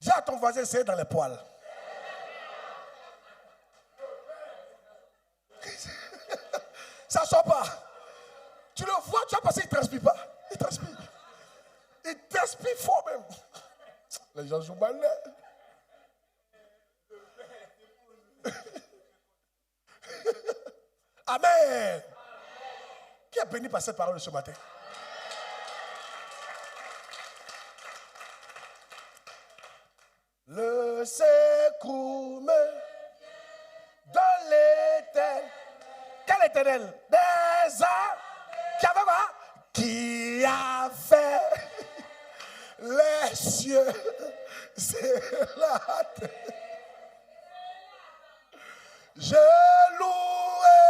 Dis à ton voisin, c'est dans les poils. Ça ne sort pas. Tu le vois, tu vois parce qu'il ne transpire pas. Il transpire. Il transpire fort même. Les gens jouent mal. Amen. Qui est béni par cette parole ce matin? Le secours me de l'éternel. Quel éternel? Des âmes qui avait quoi? Qui a fait les cieux et la terre. Je louerai.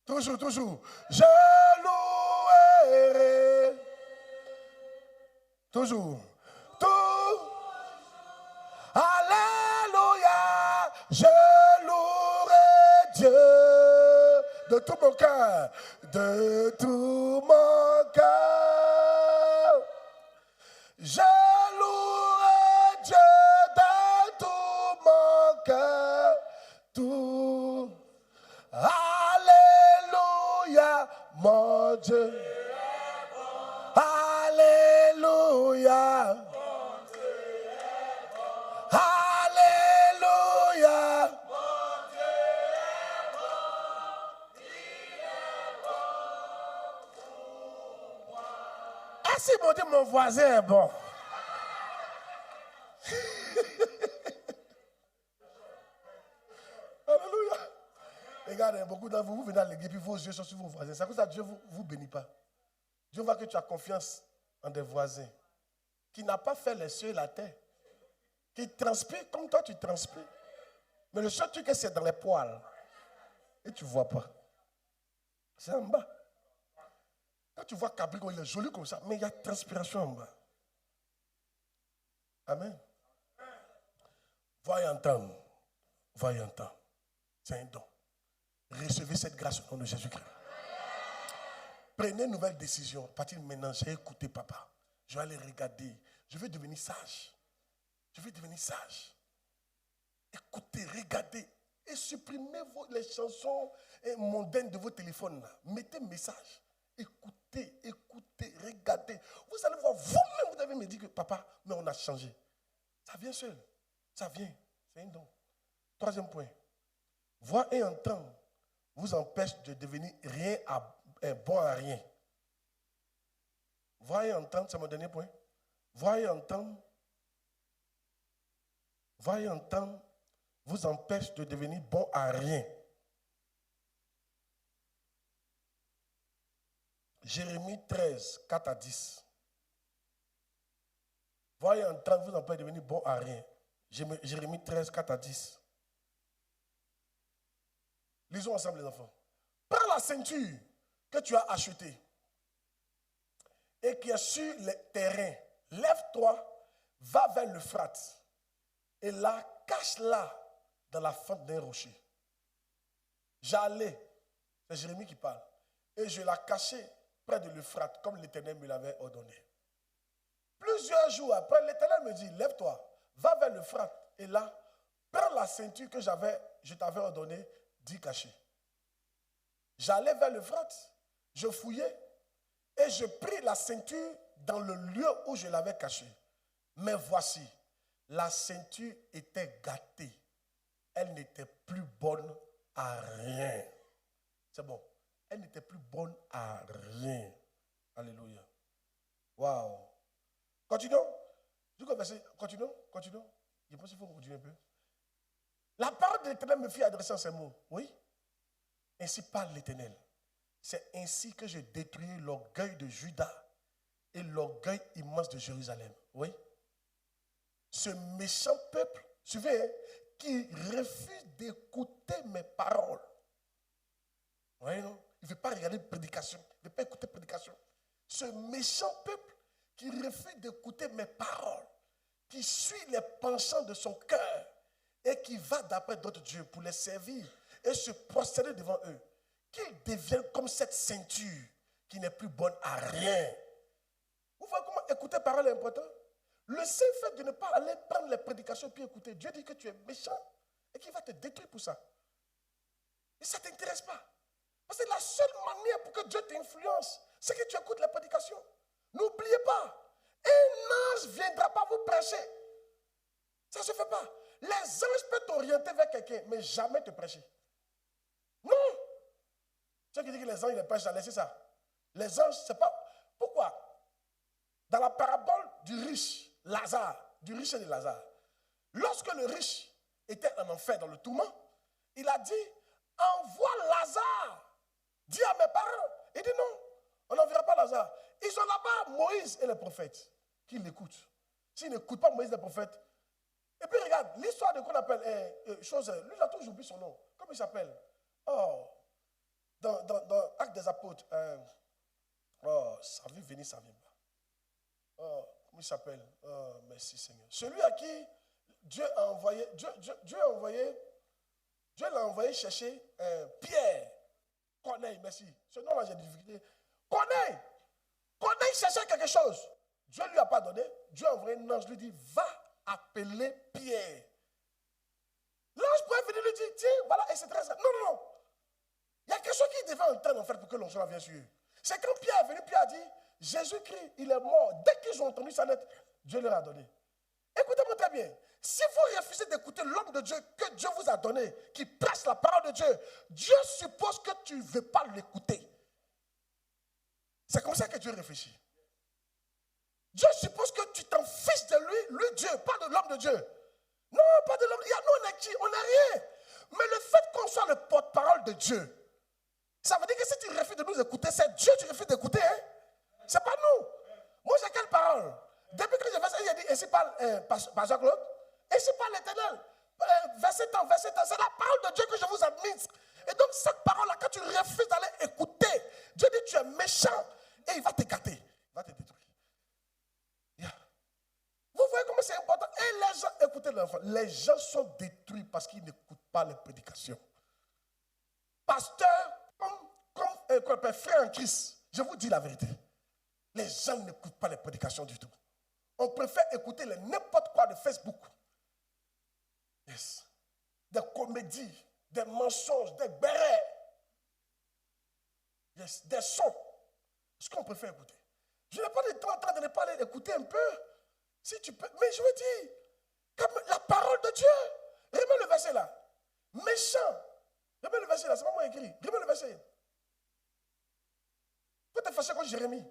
Toujours. Je louerai. Toujours. Alléluia. Je louerai Dieu de tout mon cœur. De tout mon cœur. Je louerai Dieu de tout mon cœur. Tout. Alléluia, mon Dieu. Alléluia. Alléluia. s'ils m'ont dit mon voisin est bon. Alléluia. Regardez, beaucoup d'entre vous, vous venez à l'église, puis vos yeux sont sur vos voisins. C'est comme ça que Dieu ne vous bénit pas. Dieu voit que tu as confiance en des voisins qui n'ont pas fait les cieux et la terre, qui transpirent comme toi tu transpires. Mais le seul truc, c'est dans les poils. Et tu ne vois pas. C'est en bas. Quand tu vois Capricorne, il est joli comme ça, mais il y a transpiration en bas. Amen. Voyez entendre. Voyez entendre. C'est un don. Recevez cette grâce au nom de Jésus-Christ. Prenez une nouvelle décision. À partir de maintenant, j'ai écouté papa. Je vais aller regarder. Je vais devenir sage. Je vais devenir sage. Écoutez, regardez. Et supprimez les chansons mondaines de vos téléphones. Là. Mettez un message. Écoutez, écoutez, regardez. Vous allez voir, vous-même, vous devez me dire que papa, mais on a changé. Ça vient seul. Ça vient. C'est un don. Troisième point. Voir et entendre vous empêche de devenir bon à rien. Voir et entendre, c'est mon dernier point. Voir et entendre vous empêche de devenir bon à rien. Jérémie 13, 4 à 10. Voir et entendre vous empêche de devenir bon à rien. Jérémie 13, 4 à 10. Lisons ensemble les enfants. Prends la ceinture que tu as achetée et qui est sur les terrains. Lève-toi, va vers l'Euphrate et là, cache-la dans la fente d'un rocher. J'allais, c'est Jérémie qui parle, et je la cachai près de l'Euphrate comme l'Éternel me l'avait ordonné. Plusieurs jours après, l'Éternel me dit, lève-toi, va vers l'Euphrate et là, prends la ceinture que je t'avais ordonnée d'y cacher. J'allais vers l'Euphrate, je fouillais et je pris la ceinture dans le lieu où je l'avais cachée. Mais voici, la ceinture était gâtée. Elle n'était plus bonne à rien. C'est bon. Elle n'était plus bonne à rien. Alléluia. Waouh. Continuons. Continuons. Je pense qu'il faut continuer un peu. La parole de l'Éternel me fit adresser ces mots. Oui. Ainsi parle l'Éternel. C'est ainsi que je détruis l'orgueil de Juda et l'orgueil immense de Jérusalem. Oui. Ce méchant peuple, suivez, qui refuse d'écouter mes paroles. Oui, non? Il ne veut pas regarder prédication. Il ne veut pas écouter prédication. Ce méchant peuple qui refuse d'écouter mes paroles, qui suit les penchants de son cœur et qui va d'après d'autres dieux pour les servir et se prosterner devant eux, qu'ils deviennent comme cette ceinture qui n'est plus bonne à rien. Vous voyez comment écouter parole est important? Le seul fait de ne pas aller prendre les prédications puis écouter, Dieu dit que tu es méchant et qu'il va te détruire pour ça. Et ça ne t'intéresse pas. Parce que la seule manière pour que Dieu t'influence, c'est que tu écoutes les prédications. N'oubliez pas, un ange ne viendra pas vous prêcher. Ça ne se fait pas. Les anges peuvent t'orienter vers quelqu'un, mais jamais te prêcher. Non. Ceux qui disent que les anges les prêchent, laissez ça. Les anges, c'est pas. Pourquoi? Dans la parabole du riche, Lazare, du riche et de Lazare, lorsque le riche était en enfer dans le tourment, il a dit, envoie Lazare. Dis à mes parents. Il dit non, on n'enverra pas Lazare. Ils sont là-bas, Moïse et les prophètes, qui l'écoutent. S'ils n'écoutent pas Moïse et les prophètes. Et puis regarde, l'histoire de qu'on appelle lui j'ai toujours oublié son nom. Comment il s'appelle? Oh, dans Actes des Apôtres. Ça vient venir, ça vient pas. Oh, comment il s'appelle? Oh, merci Seigneur. Celui à qui Dieu l'a envoyé chercher Pierre. Corneille, merci. Ce nom-là, j'ai des difficultés. Corneille cherchait quelque chose. Dieu ne lui a pas donné. Dieu a envoyé un ange, lui dit, va appeler Pierre. L'ange pourrait venir lui dire, tiens, voilà, et c'est très simple. Non. Il y a quelque chose qui devait entendre en fait pour que l'onction vienne sur eux. C'est quand Pierre est venu, Pierre a dit, Jésus-Christ, il est mort. Dès qu'ils ont entendu sa lettre, Dieu leur a donné. Écoutez-moi très bien. Si vous refusez d'écouter l'homme de Dieu que Dieu vous a donné, qui prêche la parole de Dieu, Dieu suppose que tu ne veux pas l'écouter. C'est comme ça que Dieu réfléchit. Dieu suppose que tu t'en fiches de lui Dieu, pas de l'homme de Dieu. Non, pas de l'homme. Nous, on est qui? On n'est rien. Mais le fait qu'on soit le porte-parole de Dieu, ça veut dire que si tu refuses de nous écouter, c'est Dieu que tu refuses d'écouter. Hein? C'est pas nous. Moi, j'ai quelle parole? Depuis que j'ai fait ça, il a dit, ainsi parle Pasteur Claude, ainsi parle l'Éternel. Verset temps, c'est la parole de Dieu que je vous administre. Et donc, cette parole-là, quand tu refuses d'aller écouter, Dieu dit, tu es méchant et il va t'écarter. Il va te détruire. Yeah. Vous voyez comment c'est important? Et les gens, écoutez l'enfant, les gens sont détruits parce qu'ils n'écoutent pas les prédications. Pasteur, comme frère en Christ, je vous dis la vérité. Les gens n'écoutent pas les prédications du tout. On préfère écouter n'importe quoi de Facebook. Yes. Des comédies, des mensonges, des bérets. Yes. Des sons. Ce qu'on préfère écouter. Je n'ai pas de temps en train de ne pas aller écouter un peu. Si tu peux. Mais je veux dire, comme la parole de Dieu. Remets le verset là. Méchant. Remets le verset là, c'est pas moi écrit. Remets le verset. Pourquoi t'es fâché contre Jérémie?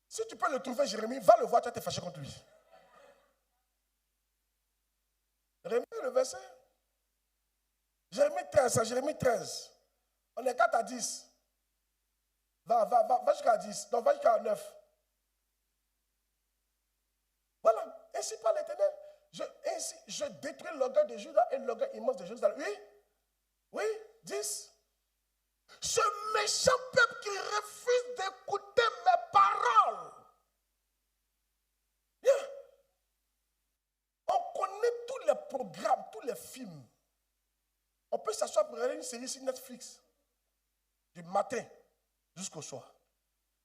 Si tu peux le trouver, Jérémie, va le voir, tu vas te fâcher contre lui. Remets le verset. Jérémie 13. On est 4 à 10. Va jusqu'à 10. Donc va jusqu'à 9. Voilà. Ainsi par l'Éternel. Ainsi, je détruis l'orgueil de Juda et l'orgueil immense de Jérusalem. Oui, 10. Ce méchant peuple qui refuse d'écouter mes paroles. Yeah. On connaît tous les programmes, tous les films. On peut s'asseoir pour regarder une série sur Netflix. Du matin jusqu'au soir.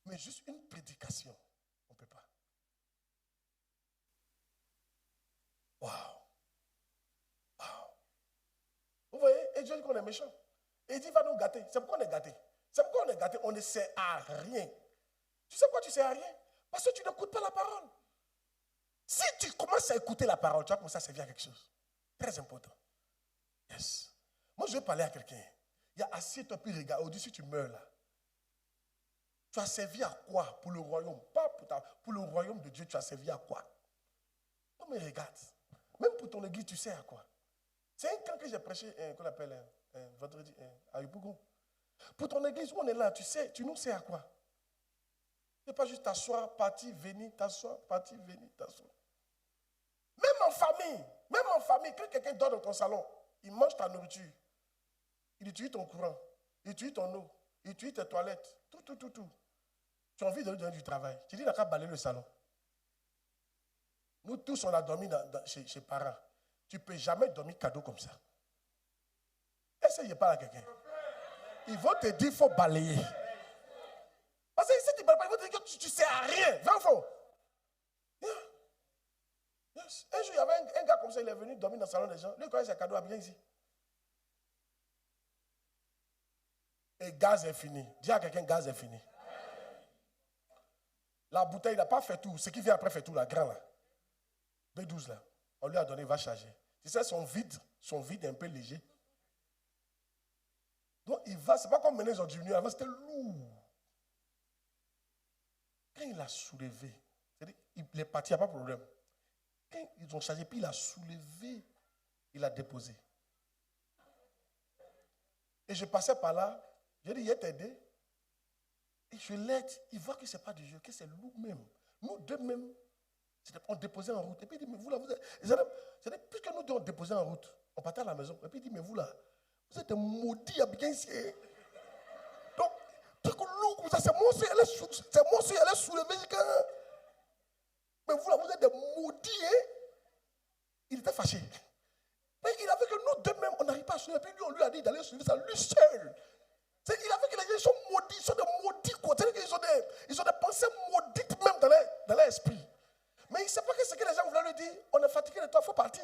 Mais juste une prédication, on ne peut pas. Waouh. Vous voyez, et Dieu dit qu'on est méchant. Et il dit, il va nous gâter. C'est pourquoi on est gâté. C'est pourquoi on est gâté. On ne sert à rien. Tu sais pourquoi tu ne sers à rien? Parce que tu n'écoutes pas la parole. Si tu commences à écouter la parole, tu vas commencer à servir à quelque chose. Très important. Yes. Moi, je vais parler à quelqu'un. Il y a assieds-toi puis regarde. Au-dessus, tu meurs là. Tu as servi à quoi pour le royaume? Pas pour le royaume de Dieu, tu as servi à quoi? Non, mais regarde. Même pour ton église, tu sais à quoi? C'est un camp que j'ai prêché, qu'on appelle vendredi, à Yopougon. Pour ton église, où on est là, tu sais, tu nous sais à quoi? Ce n'est pas juste t'asseoir, partir, venir, t'asseoir, partir, venir, t'asseoir. Même en famille, quand quelqu'un dort dans ton salon, il mange ta nourriture, il utilise ton courant, il utilise ton eau, il utilise tes toilettes, tout. Tu as envie de lui donner du travail. Tu dis, il n'a qu'à balayer le salon. Nous tous, on a dormi chez parents. Tu ne peux jamais dormir cadeau comme ça. Essayez pas à quelqu'un. Ils vont te dire, il faut balayer. Parce que si tu ne balayes pas, ils vont te dire que tu ne sais à rien. Vrai ou faux? Yeah. Yes. Un jour, il y avait un gars comme ça, il est venu dormir dans le salon des gens. Lui, il connaît ses cadeaux à bien ici. Et gaz est fini. Dis à quelqu'un, gaz est fini. La bouteille, il n'a pas fait tout. Ce qui vient après fait tout, la grand là. B12 là. On lui a donné, il va charger. Tu sais, son vide est un peu léger. Donc il va, c'est pas comme maintenant ils ont diminué, avant c'était lourd. Quand il a soulevé, c'est-à-dire, il est parti, il n'y a pas de problème. Quand ils ont chargé, puis il a soulevé, il a déposé. Et je passais par là, j'ai dit, il est aidé. Et je l'aide, il voit que ce n'est pas du jeu, que c'est lourd même. Nous deux même, on déposait en route. Et puis il dit, mais vous là, vous êtes. C'est-à-dire, puisque nous deux on déposait en route, on partait à la maison. Et puis il dit, mais vous là, vous êtes des maudits à bien ici. Donc, truc lourd comme ça, c'est mon Dieu, elle est soulevée. Mais vous là, vous êtes des maudits. Hein? Il était fâché. Mais il a vu que nous deux même, on n'arrive pas à soulever. Et puis lui, on lui a dit d'aller soulever ça lui seul. Il a vu que les gens sont maudits, ils sont des maudits. Ils ont des pensées maudites même dans leur esprit. Mais il ne sait pas que ce que les gens voulaient lui dire. On est fatigué de toi, il faut partir.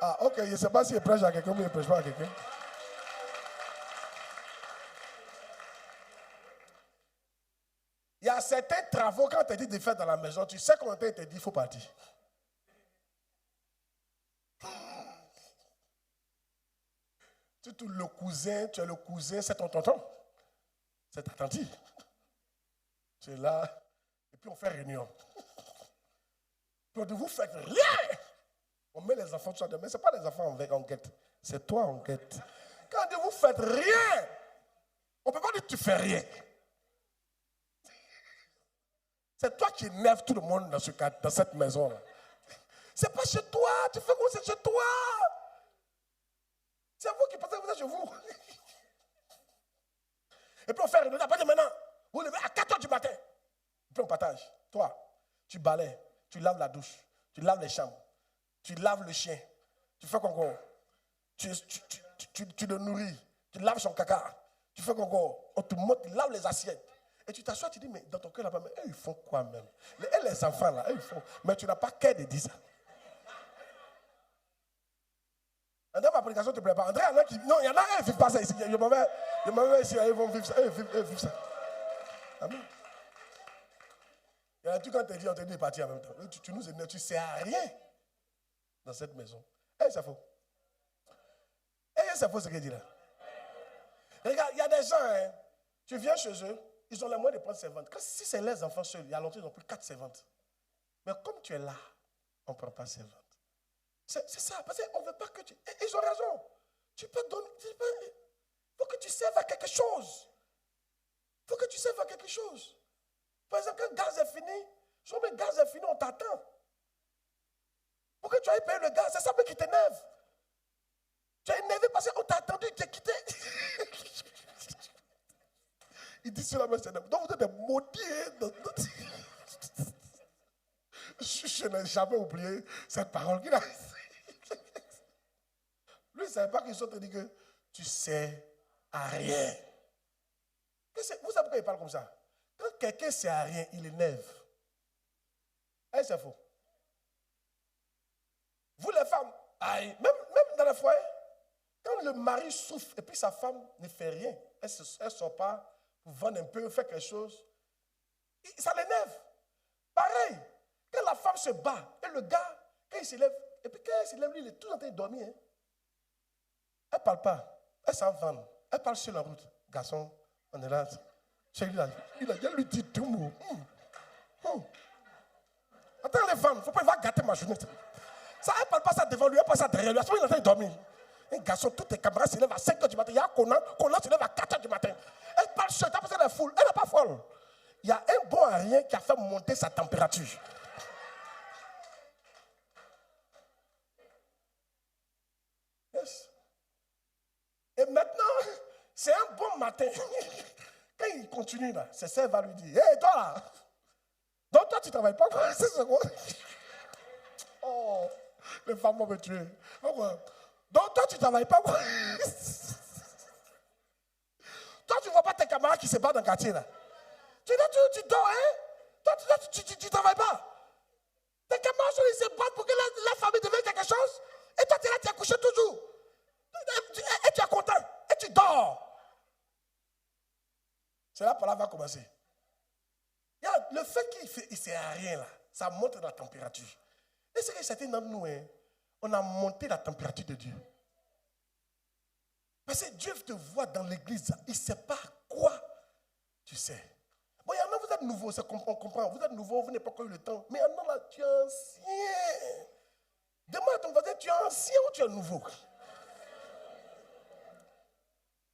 Ah, ok, je ne sais pas s'il prêche à quelqu'un ou il ne prêche pas à quelqu'un. Il y a certains travaux, quand on te dit de faire dans la maison, tu sais comment on te dit, il faut partir. Tu es le cousin, c'est ton tonton. C'est attentif. C'est là. Et puis on fait réunion. Puis on dit, vous faites rien. On met les enfants sur la main. Ce n'est pas les enfants en guette. C'est toi en guette. Quand on dit, vous faites rien. On ne peut pas dire, tu fais rien. C'est toi qui énerves tout le monde dans cette maison-là. C'est pas chez toi. Tu fais quoi, c'est chez toi. C'est vous qui pensez que vous êtes chez vous. Et puis on fait réunion. À partir de maintenant, vous levez à 4 h du matin. Et puis on partage. Toi, tu balayes, tu laves la douche, tu laves les chambres, tu laves le chien, tu fais concours, tu le nourris, tu laves son caca, tu fais concours, on te monte, tu laves les assiettes. Et tu t'assois, tu dis, mais dans ton cœur là-bas, mais eux, ils font quoi même? Les enfants là, eux, ils font. Mais tu n'as pas qu'à de dire ça. André, ma prédication ne te plaît pas. André, non, il y en a un qui ne vivent pas ça ici. Il y en a ici, ils vont vivre ça. Eux, ils vivent ça. Amen. Il y en a tout quand tu dis, on te dit de partir en même temps. Tu nous énerves, tu ne sais à rien dans cette maison. C'est faux. C'est faux ce qu'il dit là. Regarde, il y a des gens, hein, tu viens chez eux, ils ont les moyens de prendre servantes. Si c'est les enfants seuls, il y a longtemps, ils ont pris 4 servantes. Mais comme tu es là, on ne prend pas servante. C'est ça, parce qu'on ne veut pas que tu... Ils ont raison. Tu peux donner... Il faut que tu serves à quelque chose. Il faut que tu serves à quelque chose. Par exemple, quand le gaz est fini, si le gaz est fini, on t'attend. Pour que tu ailles payer le gaz, c'est ça qui t'énerve. Tu es énervé parce qu'on t'a attendu, tu es quitté. Il dit cela, mais c'est énervé. Donc vous êtes des maudits. Je n'ai jamais oublié cette parole qu'il a. Lui, il ne savait pas qu'il te dit que tu sais à rien. Vous savez pourquoi il parle comme ça? Quand quelqu'un ne sait à rien, il énerve. C'est faux. Vous les femmes, même dans le foyer, quand le mari souffre et puis sa femme ne fait rien, elle ne sort pas pour vendre un peu, faire quelque chose, ça l'énerve. Pareil, quand la femme se bat, et le gars, quand il se lève, et puis quand il se lève, lui, il est tout en train de dormir. Hein. Elle ne parle pas, elle s'en vend, elle parle sur la route. Garçon, on est là. Il a lui dit tout mot. Attends les femmes, il ne faut pas, il va gâter ma journée. Ça, elle ne parle pas ça devant lui, elle parle ça derrière lui. À ce moment, il est en train de dormir. Un garçon, tous tes camarades se lèvent à 5 h du matin. Il y a Conan se lève à 4 h du matin. Elle parle seule, parce qu'elle est foule. Elle n'est pas folle. Il y a un bon à rien qui a fait monter sa température. Yes. Et maintenant, c'est un bon matin. Quand il continue là, c'est ça, elle va lui dire, hé, toi là, donc toi tu ne travailles pas, c'est ce quoi? Oh, les femmes vont me tuer. Donc toi tu ne travailles pas, quoi? Toi tu ne vois pas tes camarades qui se battent dans le quartier là. Tu dors, hein? Toi tu ne travailles pas. Tes camarades ils se battent pour que la famille devienne quelque chose. Et toi tu es là, tu es couché toujours. Et tu es content. Et tu dors. C'est là que la va commencer. Le fait qu'il ne sert à rien là, ça monte la température. Et c'est que certains d'entre nous, hein, on a monté la température de Dieu. Parce que Dieu te voit dans l'église, il ne sait pas quoi tu sais. Bon, il y en a, vous êtes nouveau, on comprend. Vous êtes nouveau, vous n'avez pas connu le temps. Mais il y en a là, tu es ancien. Demande à ton voisin, tu es ancien ou tu es nouveau?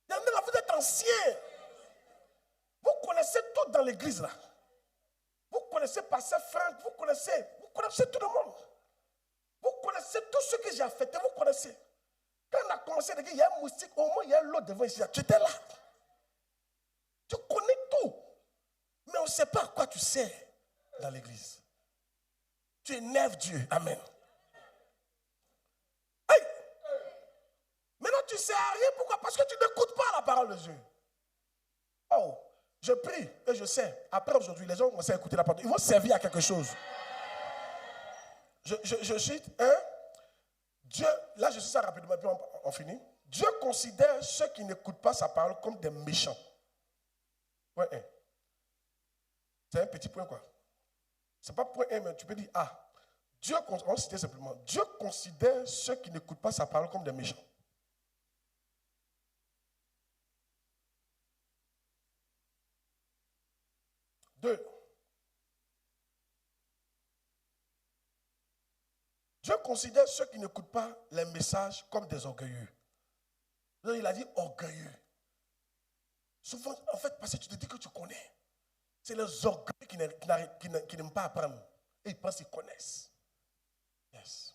Il y en a là, vous êtes ancien. Vous connaissez tout dans l'église là. Vous connaissez Pasteur Franck, vous connaissez tout le monde. Vous connaissez tout ce que j'ai affecté, vous connaissez. Quand on a commencé à dire, il y a un moustique, au moins il y a l'autre devant ici. Tu étais là. Tu connais tout. Mais on ne sait pas à quoi tu sers dans l'église. Tu énerves Dieu. Amen. Hey! Maintenant tu ne sais à rien. Pourquoi? Parce que tu n'écoutes pas la parole de Dieu. Oh! Je prie et je sais, après aujourd'hui, les gens vont écouter la parole. Ils vont servir à quelque chose. Je cite, hein? Dieu, là je suis ça rapidement, puis on finit. Dieu considère ceux qui n'écoutent pas sa parole comme des méchants. Point 1. C'est un petit point quoi. C'est pas point 1, mais tu peux dire Dieu, on va citer simplement. Dieu considère ceux qui n'écoutent pas sa parole comme des méchants. 2. Dieu considère ceux qui n'écoutent pas les messages comme des orgueilleux. Il a dit orgueilleux. Souvent, en fait, parce que tu te dis que tu connais. C'est les orgueilleux qui n'aiment pas apprendre. Et ils pensent qu'ils connaissent. Yes.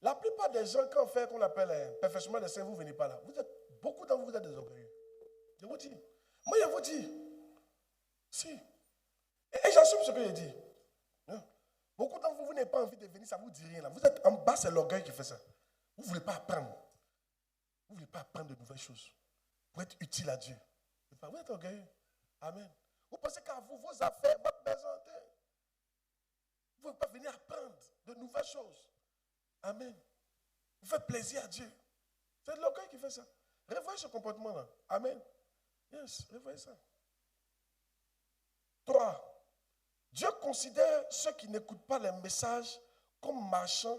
La plupart des gens, quand on fait qu'on appelle perfectionnement des saints, vous ne venez pas là. Beaucoup d'entre vous êtes des orgueilleux. Je vous dis. Moi, je vous dis. Si. Et j'assume ce que je dis. Beaucoup d'entre vous, vous n'avez pas envie de venir, ça ne vous dit rien là. Vous êtes en bas, c'est l'orgueil qui fait ça. Vous ne voulez pas apprendre. Vous ne voulez pas apprendre de nouvelles choses. Pour être utile à Dieu. Vous êtes orgueilleux. Amen. Vous pensez qu'à vous, vos affaires, votre maison, vous ne pouvez pas venir apprendre de nouvelles choses. Amen. Vous faites plaisir à Dieu. C'est l'orgueil qui fait ça. Revoyez ce comportement-là. Amen. Yes, revoyez ça. 3. Dieu considère ceux qui n'écoutent pas les messages comme marchant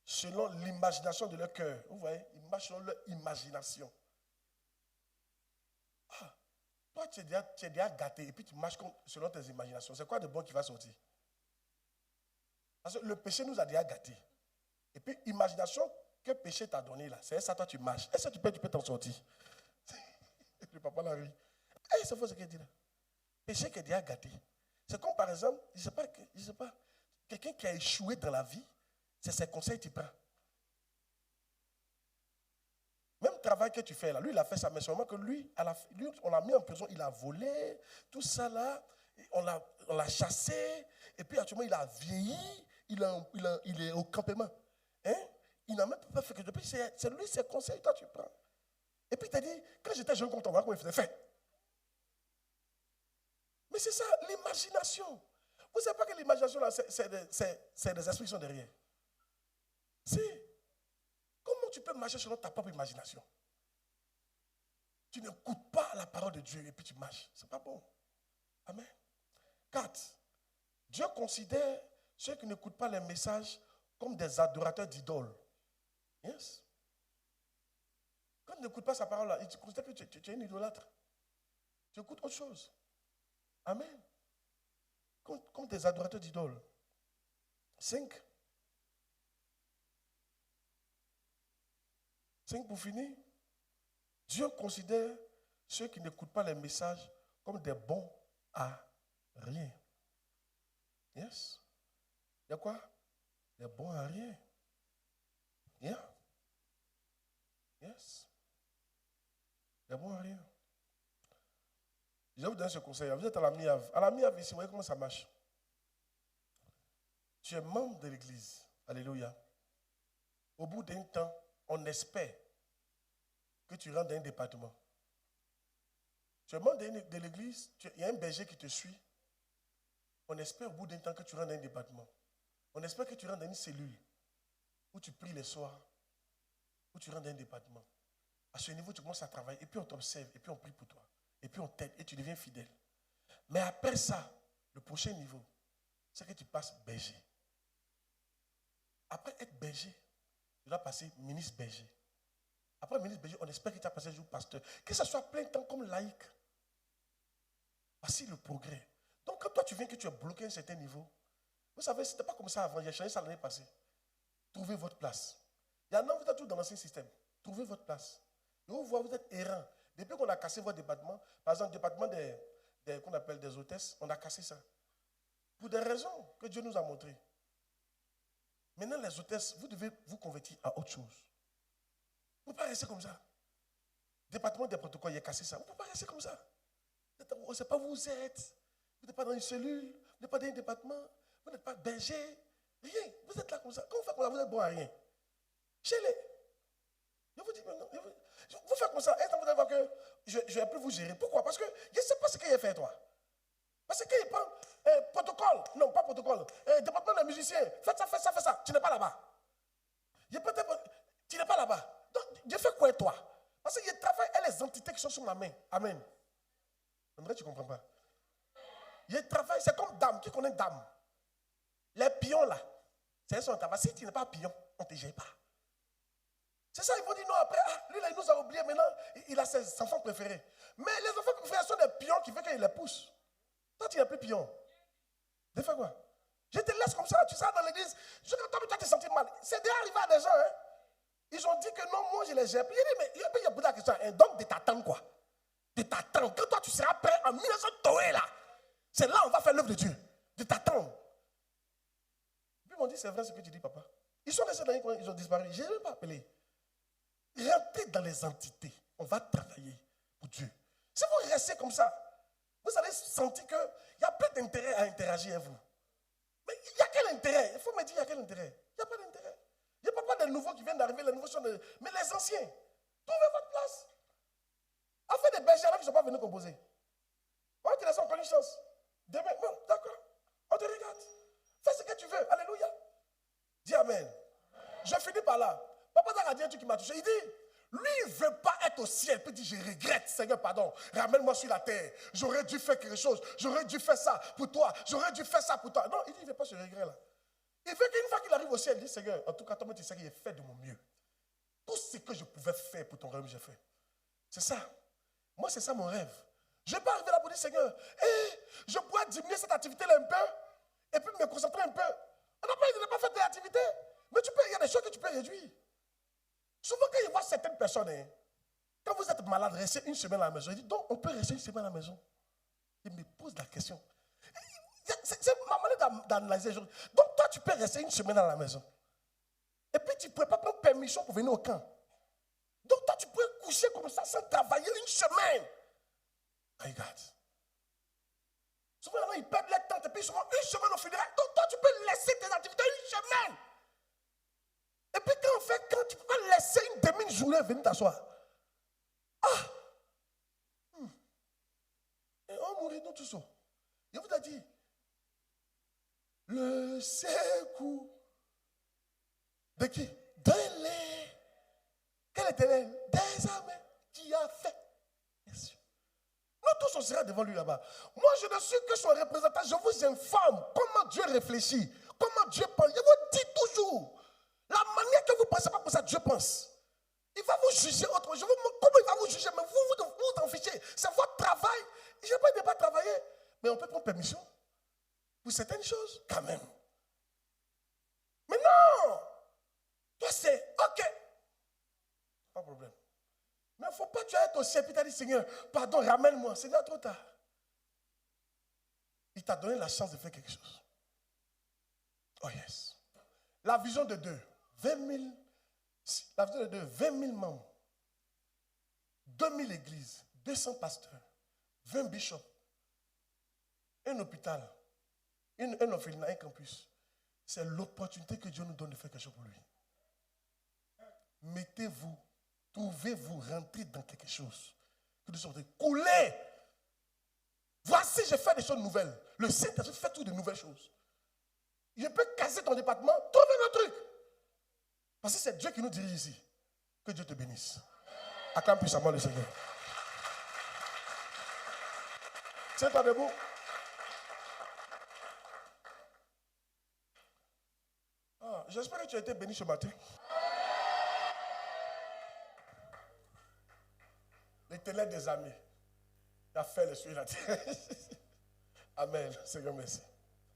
selon l'imagination de leur cœur. Vous voyez, ils marchent selon leur imagination. Ah, toi, tu es déjà gâté et puis tu marches selon tes imaginations. C'est quoi de bon qui va sortir? Parce que le péché nous a déjà gâtés. Et puis, imagination que le péché t'a donné là, c'est ça, toi, tu marches. Est-ce que tu peux t'en sortir? Le papa l'a ri. C'est faux ce qu'il dit là. Péché qui est déjà gâté. C'est comme par exemple, je ne sais pas, quelqu'un qui a échoué dans la vie, c'est ses conseils que tu prends. Même travail que tu fais là, lui il a fait ça, mais seulement que lui on l'a mis en prison, il a volé, tout ça là, on l'a chassé, et puis actuellement il a vieilli, il est au campement. Hein? Il n'a même pas fait que depuis, c'est lui ses conseils, toi tu prends. Et puis il t'a dit, quand j'étais jeune comme toi, comment il faisait faire? Mais c'est ça, l'imagination. Vous ne savez pas que l'imagination, là, c'est des esprits qui sont derrière. Si. Comment tu peux marcher selon ta propre imagination? Tu n'écoutes pas la parole de Dieu et puis tu marches. Ce n'est pas bon. Amen. 4. Dieu considère ceux qui n'écoutent pas les messages comme des adorateurs d'idoles. Yes. Quand tu n'écoutes pas sa parole, là, tu considères que tu es un idolâtre. Tu écoutes autre chose. Amen. Comme des adorateurs d'idoles. 5. 5 pour finir. Dieu considère ceux qui n'écoutent pas les messages comme des bons à rien. Yes. Il y a quoi? Des bons à rien. Yeah. Yes. Des bons à rien. Je vais vous donner ce conseil. Vous êtes à la MIAV. À la MIAV, ici, vous voyez comment ça marche. Tu es membre de l'église. Alléluia. Au bout d'un temps, on espère que tu rentres dans un département. Tu es membre de l'église, il y a un berger qui te suit. On espère au bout d'un temps que tu rentres dans un département. On espère que tu rentres dans une cellule où tu pries les soirs, où tu rentres dans un département. À ce niveau, tu commences à travailler et puis on t'observe et puis on prie pour toi. Et puis on t'aide et tu deviens fidèle. Mais après ça, le prochain niveau, c'est que tu passes berger. Après être berger, tu dois passer ministre berger. Après ministre berger, on espère que tu as passé un jour pasteur. Que ce soit plein temps comme laïque. Voici le progrès. Donc quand toi tu viens que tu es bloqué à un certain niveau, vous savez, ce n'était pas comme ça avant, j'ai changé ça l'année passée. Trouvez votre place. Il y en a, vous êtes tous dans l'ancien système. Trouvez votre place. Et vous voyez, vous êtes errant. Depuis qu'on a cassé votre département, par exemple, le département qu'on appelle des hôtesses, on a cassé ça. Pour des raisons que Dieu nous a montrées. Maintenant, les hôtesses, vous devez vous convertir à autre chose. Vous ne pouvez pas rester comme ça. Le département des protocoles, il a cassé ça. Vous ne pouvez pas rester comme ça. On ne sait pas où vous êtes. Vous n'êtes pas dans une cellule. Vous n'êtes pas dans un département. Vous n'êtes pas berger. Rien. Vous êtes là comme ça. Quand vous faites comme ça, vous êtes bon à rien. Chez-les. Je vous dis maintenant. Vous faites comme ça. Et vous allez voir que je ne vais plus vous gérer. Pourquoi? Parce que je ne sais pas ce qu'il a fait, toi. Parce que quand il prend protocole, non, pas protocole, département des musiciens, faites ça, faites ça, faites ça. Tu n'es pas là-bas. Tu n'es pas là-bas. Donc, Dieu fait quoi, toi? Parce que je travaille avec les entités qui sont sur ma main. Amen. André, tu ne comprends pas. Je travaille, c'est comme dame. Qui connaît dame? Les pions, là, c'est son travail. Si tu n'es pas pion, on ne te gère pas. C'est ça, ils vont dire non, après, lui, là, il nous a oubliés, maintenant, il a ses enfants préférés. Mais les enfants préférés sont des pions qui font qu'il les pousse. Toi, tu n'es plus pion. Des fois quoi? Je te laisse comme ça, tu seras dans l'église. Je t'entends, toi, tu te sens mal. C'est déjà arrivé à des gens. Hein? Ils ont dit que non, moi, je les gère. Puis il dit, mais il y a posé la question. Hein? Donc, de t'attendre quoi? De t'attendre. Quand toi, tu seras prêt en 1900 là, c'est là on va faire l'œuvre de Dieu. De t'attendre. Puis ils m'ont dit, c'est vrai ce que tu dis, papa. Ils sont restés dans les coins, ils ont disparu. Je ne vais pas appeler. Rentrez dans les entités. On va travailler pour Dieu. Si vous restez comme ça, vous allez sentir qu'il y a plein d'intérêt à interagir avec vous. Mais il y a quel intérêt? Il faut me dire, il y a quel intérêt? Il n'y a pas d'intérêt. Je ne parle pas des nouveaux qui viennent d'arriver, les nouveaux sont mais les anciens. Trouvez votre place. Afin des bergers qui ne sont pas venus composer. On te laisse encore une chance. Demain, bon, d'accord. On te regarde. Fais ce que tu veux. Alléluia. Dis Amen. Je finis par là. Papa a dit un truc qui m'a touché. Il dit, lui, il ne veut pas être au ciel. Puis il dit, je regrette, Seigneur, pardon. Ramène-moi sur la terre. J'aurais dû faire quelque chose. J'aurais dû faire ça pour toi. J'aurais dû faire ça pour toi. Non, il dit, il ne veut pas ce regret là. Il veut qu'une fois qu'il arrive au ciel, il dit, Seigneur, en tout cas, toi, tu sais que j'ai fait de mon mieux. Tout ce que je pouvais faire pour ton royaume, j'ai fait. C'est ça. Moi, c'est ça mon rêve. Je ne vais pas arriver là pour dire, Seigneur, je pourrais diminuer cette activité-là un peu et puis me concentrer un peu. On n'a pas dit de ne pas faire de l'activité. Mais il y a des choses que tu peux réduire. Souvent, quand il voit certaines personnes, hein, quand vous êtes malade, restez une semaine à la maison. Il dit, donc, on peut rester une semaine à la maison. Il me pose la question. C'est ma manière d'analyser. Donc, toi, tu peux rester une semaine à la maison. Et puis, tu ne pourrais pas prendre permission pour venir au camp. Donc, toi, tu peux coucher comme ça sans travailler une semaine. Regarde. Souvent, ils perdent leur temps et puis ils seront une semaine au funérail. Donc, toi, tu peux laisser tes activités une semaine. Et puis, quand tu peux laisser une demi-journée venir t'asseoir. Et on mourit dans tout ça. Il vous a dit, le secours de qui? De les. Quel était des armées qui a fait. Bien sûr. Nous tous, on sera devant lui là-bas. Moi, je ne suis que son représentant. Je vous informe comment Dieu réfléchit, comment Dieu pense. Je vous dis toujours, la manière que vous ne pensez pas pour ça, Dieu pense. Il va vous juger autrement. Je vous montre comment il va vous juger, mais vous en fichez. C'est votre travail. Je ne peux pas travailler. Mais on peut prendre permission pour certaines choses, quand même. Mais non! Toi, c'est OK. Pas de problème. Mais il ne faut pas que tu ailles au ciel et tu as dit, Seigneur, pardon, ramène-moi. C'est déjà trop tard. Il t'a donné la chance de faire quelque chose. Oh yes. La vision de Dieu, 20 000. La vision de Dieu, 20 000 membres. 2000 églises, 200 pasteurs, 20 bishops, un hôpital, un orphelinat, un campus. C'est l'opportunité que Dieu nous donne de faire quelque chose pour lui. Mettez-vous, trouvez-vous, rentrez dans quelque chose. Que nous sommes coulés. Voici, je fais des choses nouvelles. Le Saint-Esprit fait toutes de nouvelles choses. Je peux casser ton département, trouver un truc. Parce que c'est Dieu qui nous dirige ici. Que Dieu te bénisse. Acclame puissamment le Seigneur. Tiens-toi debout. J'espère que tu as été béni ce matin. L'Éternel des armées a fait les cieux et la terre. Amen. Seigneur, merci.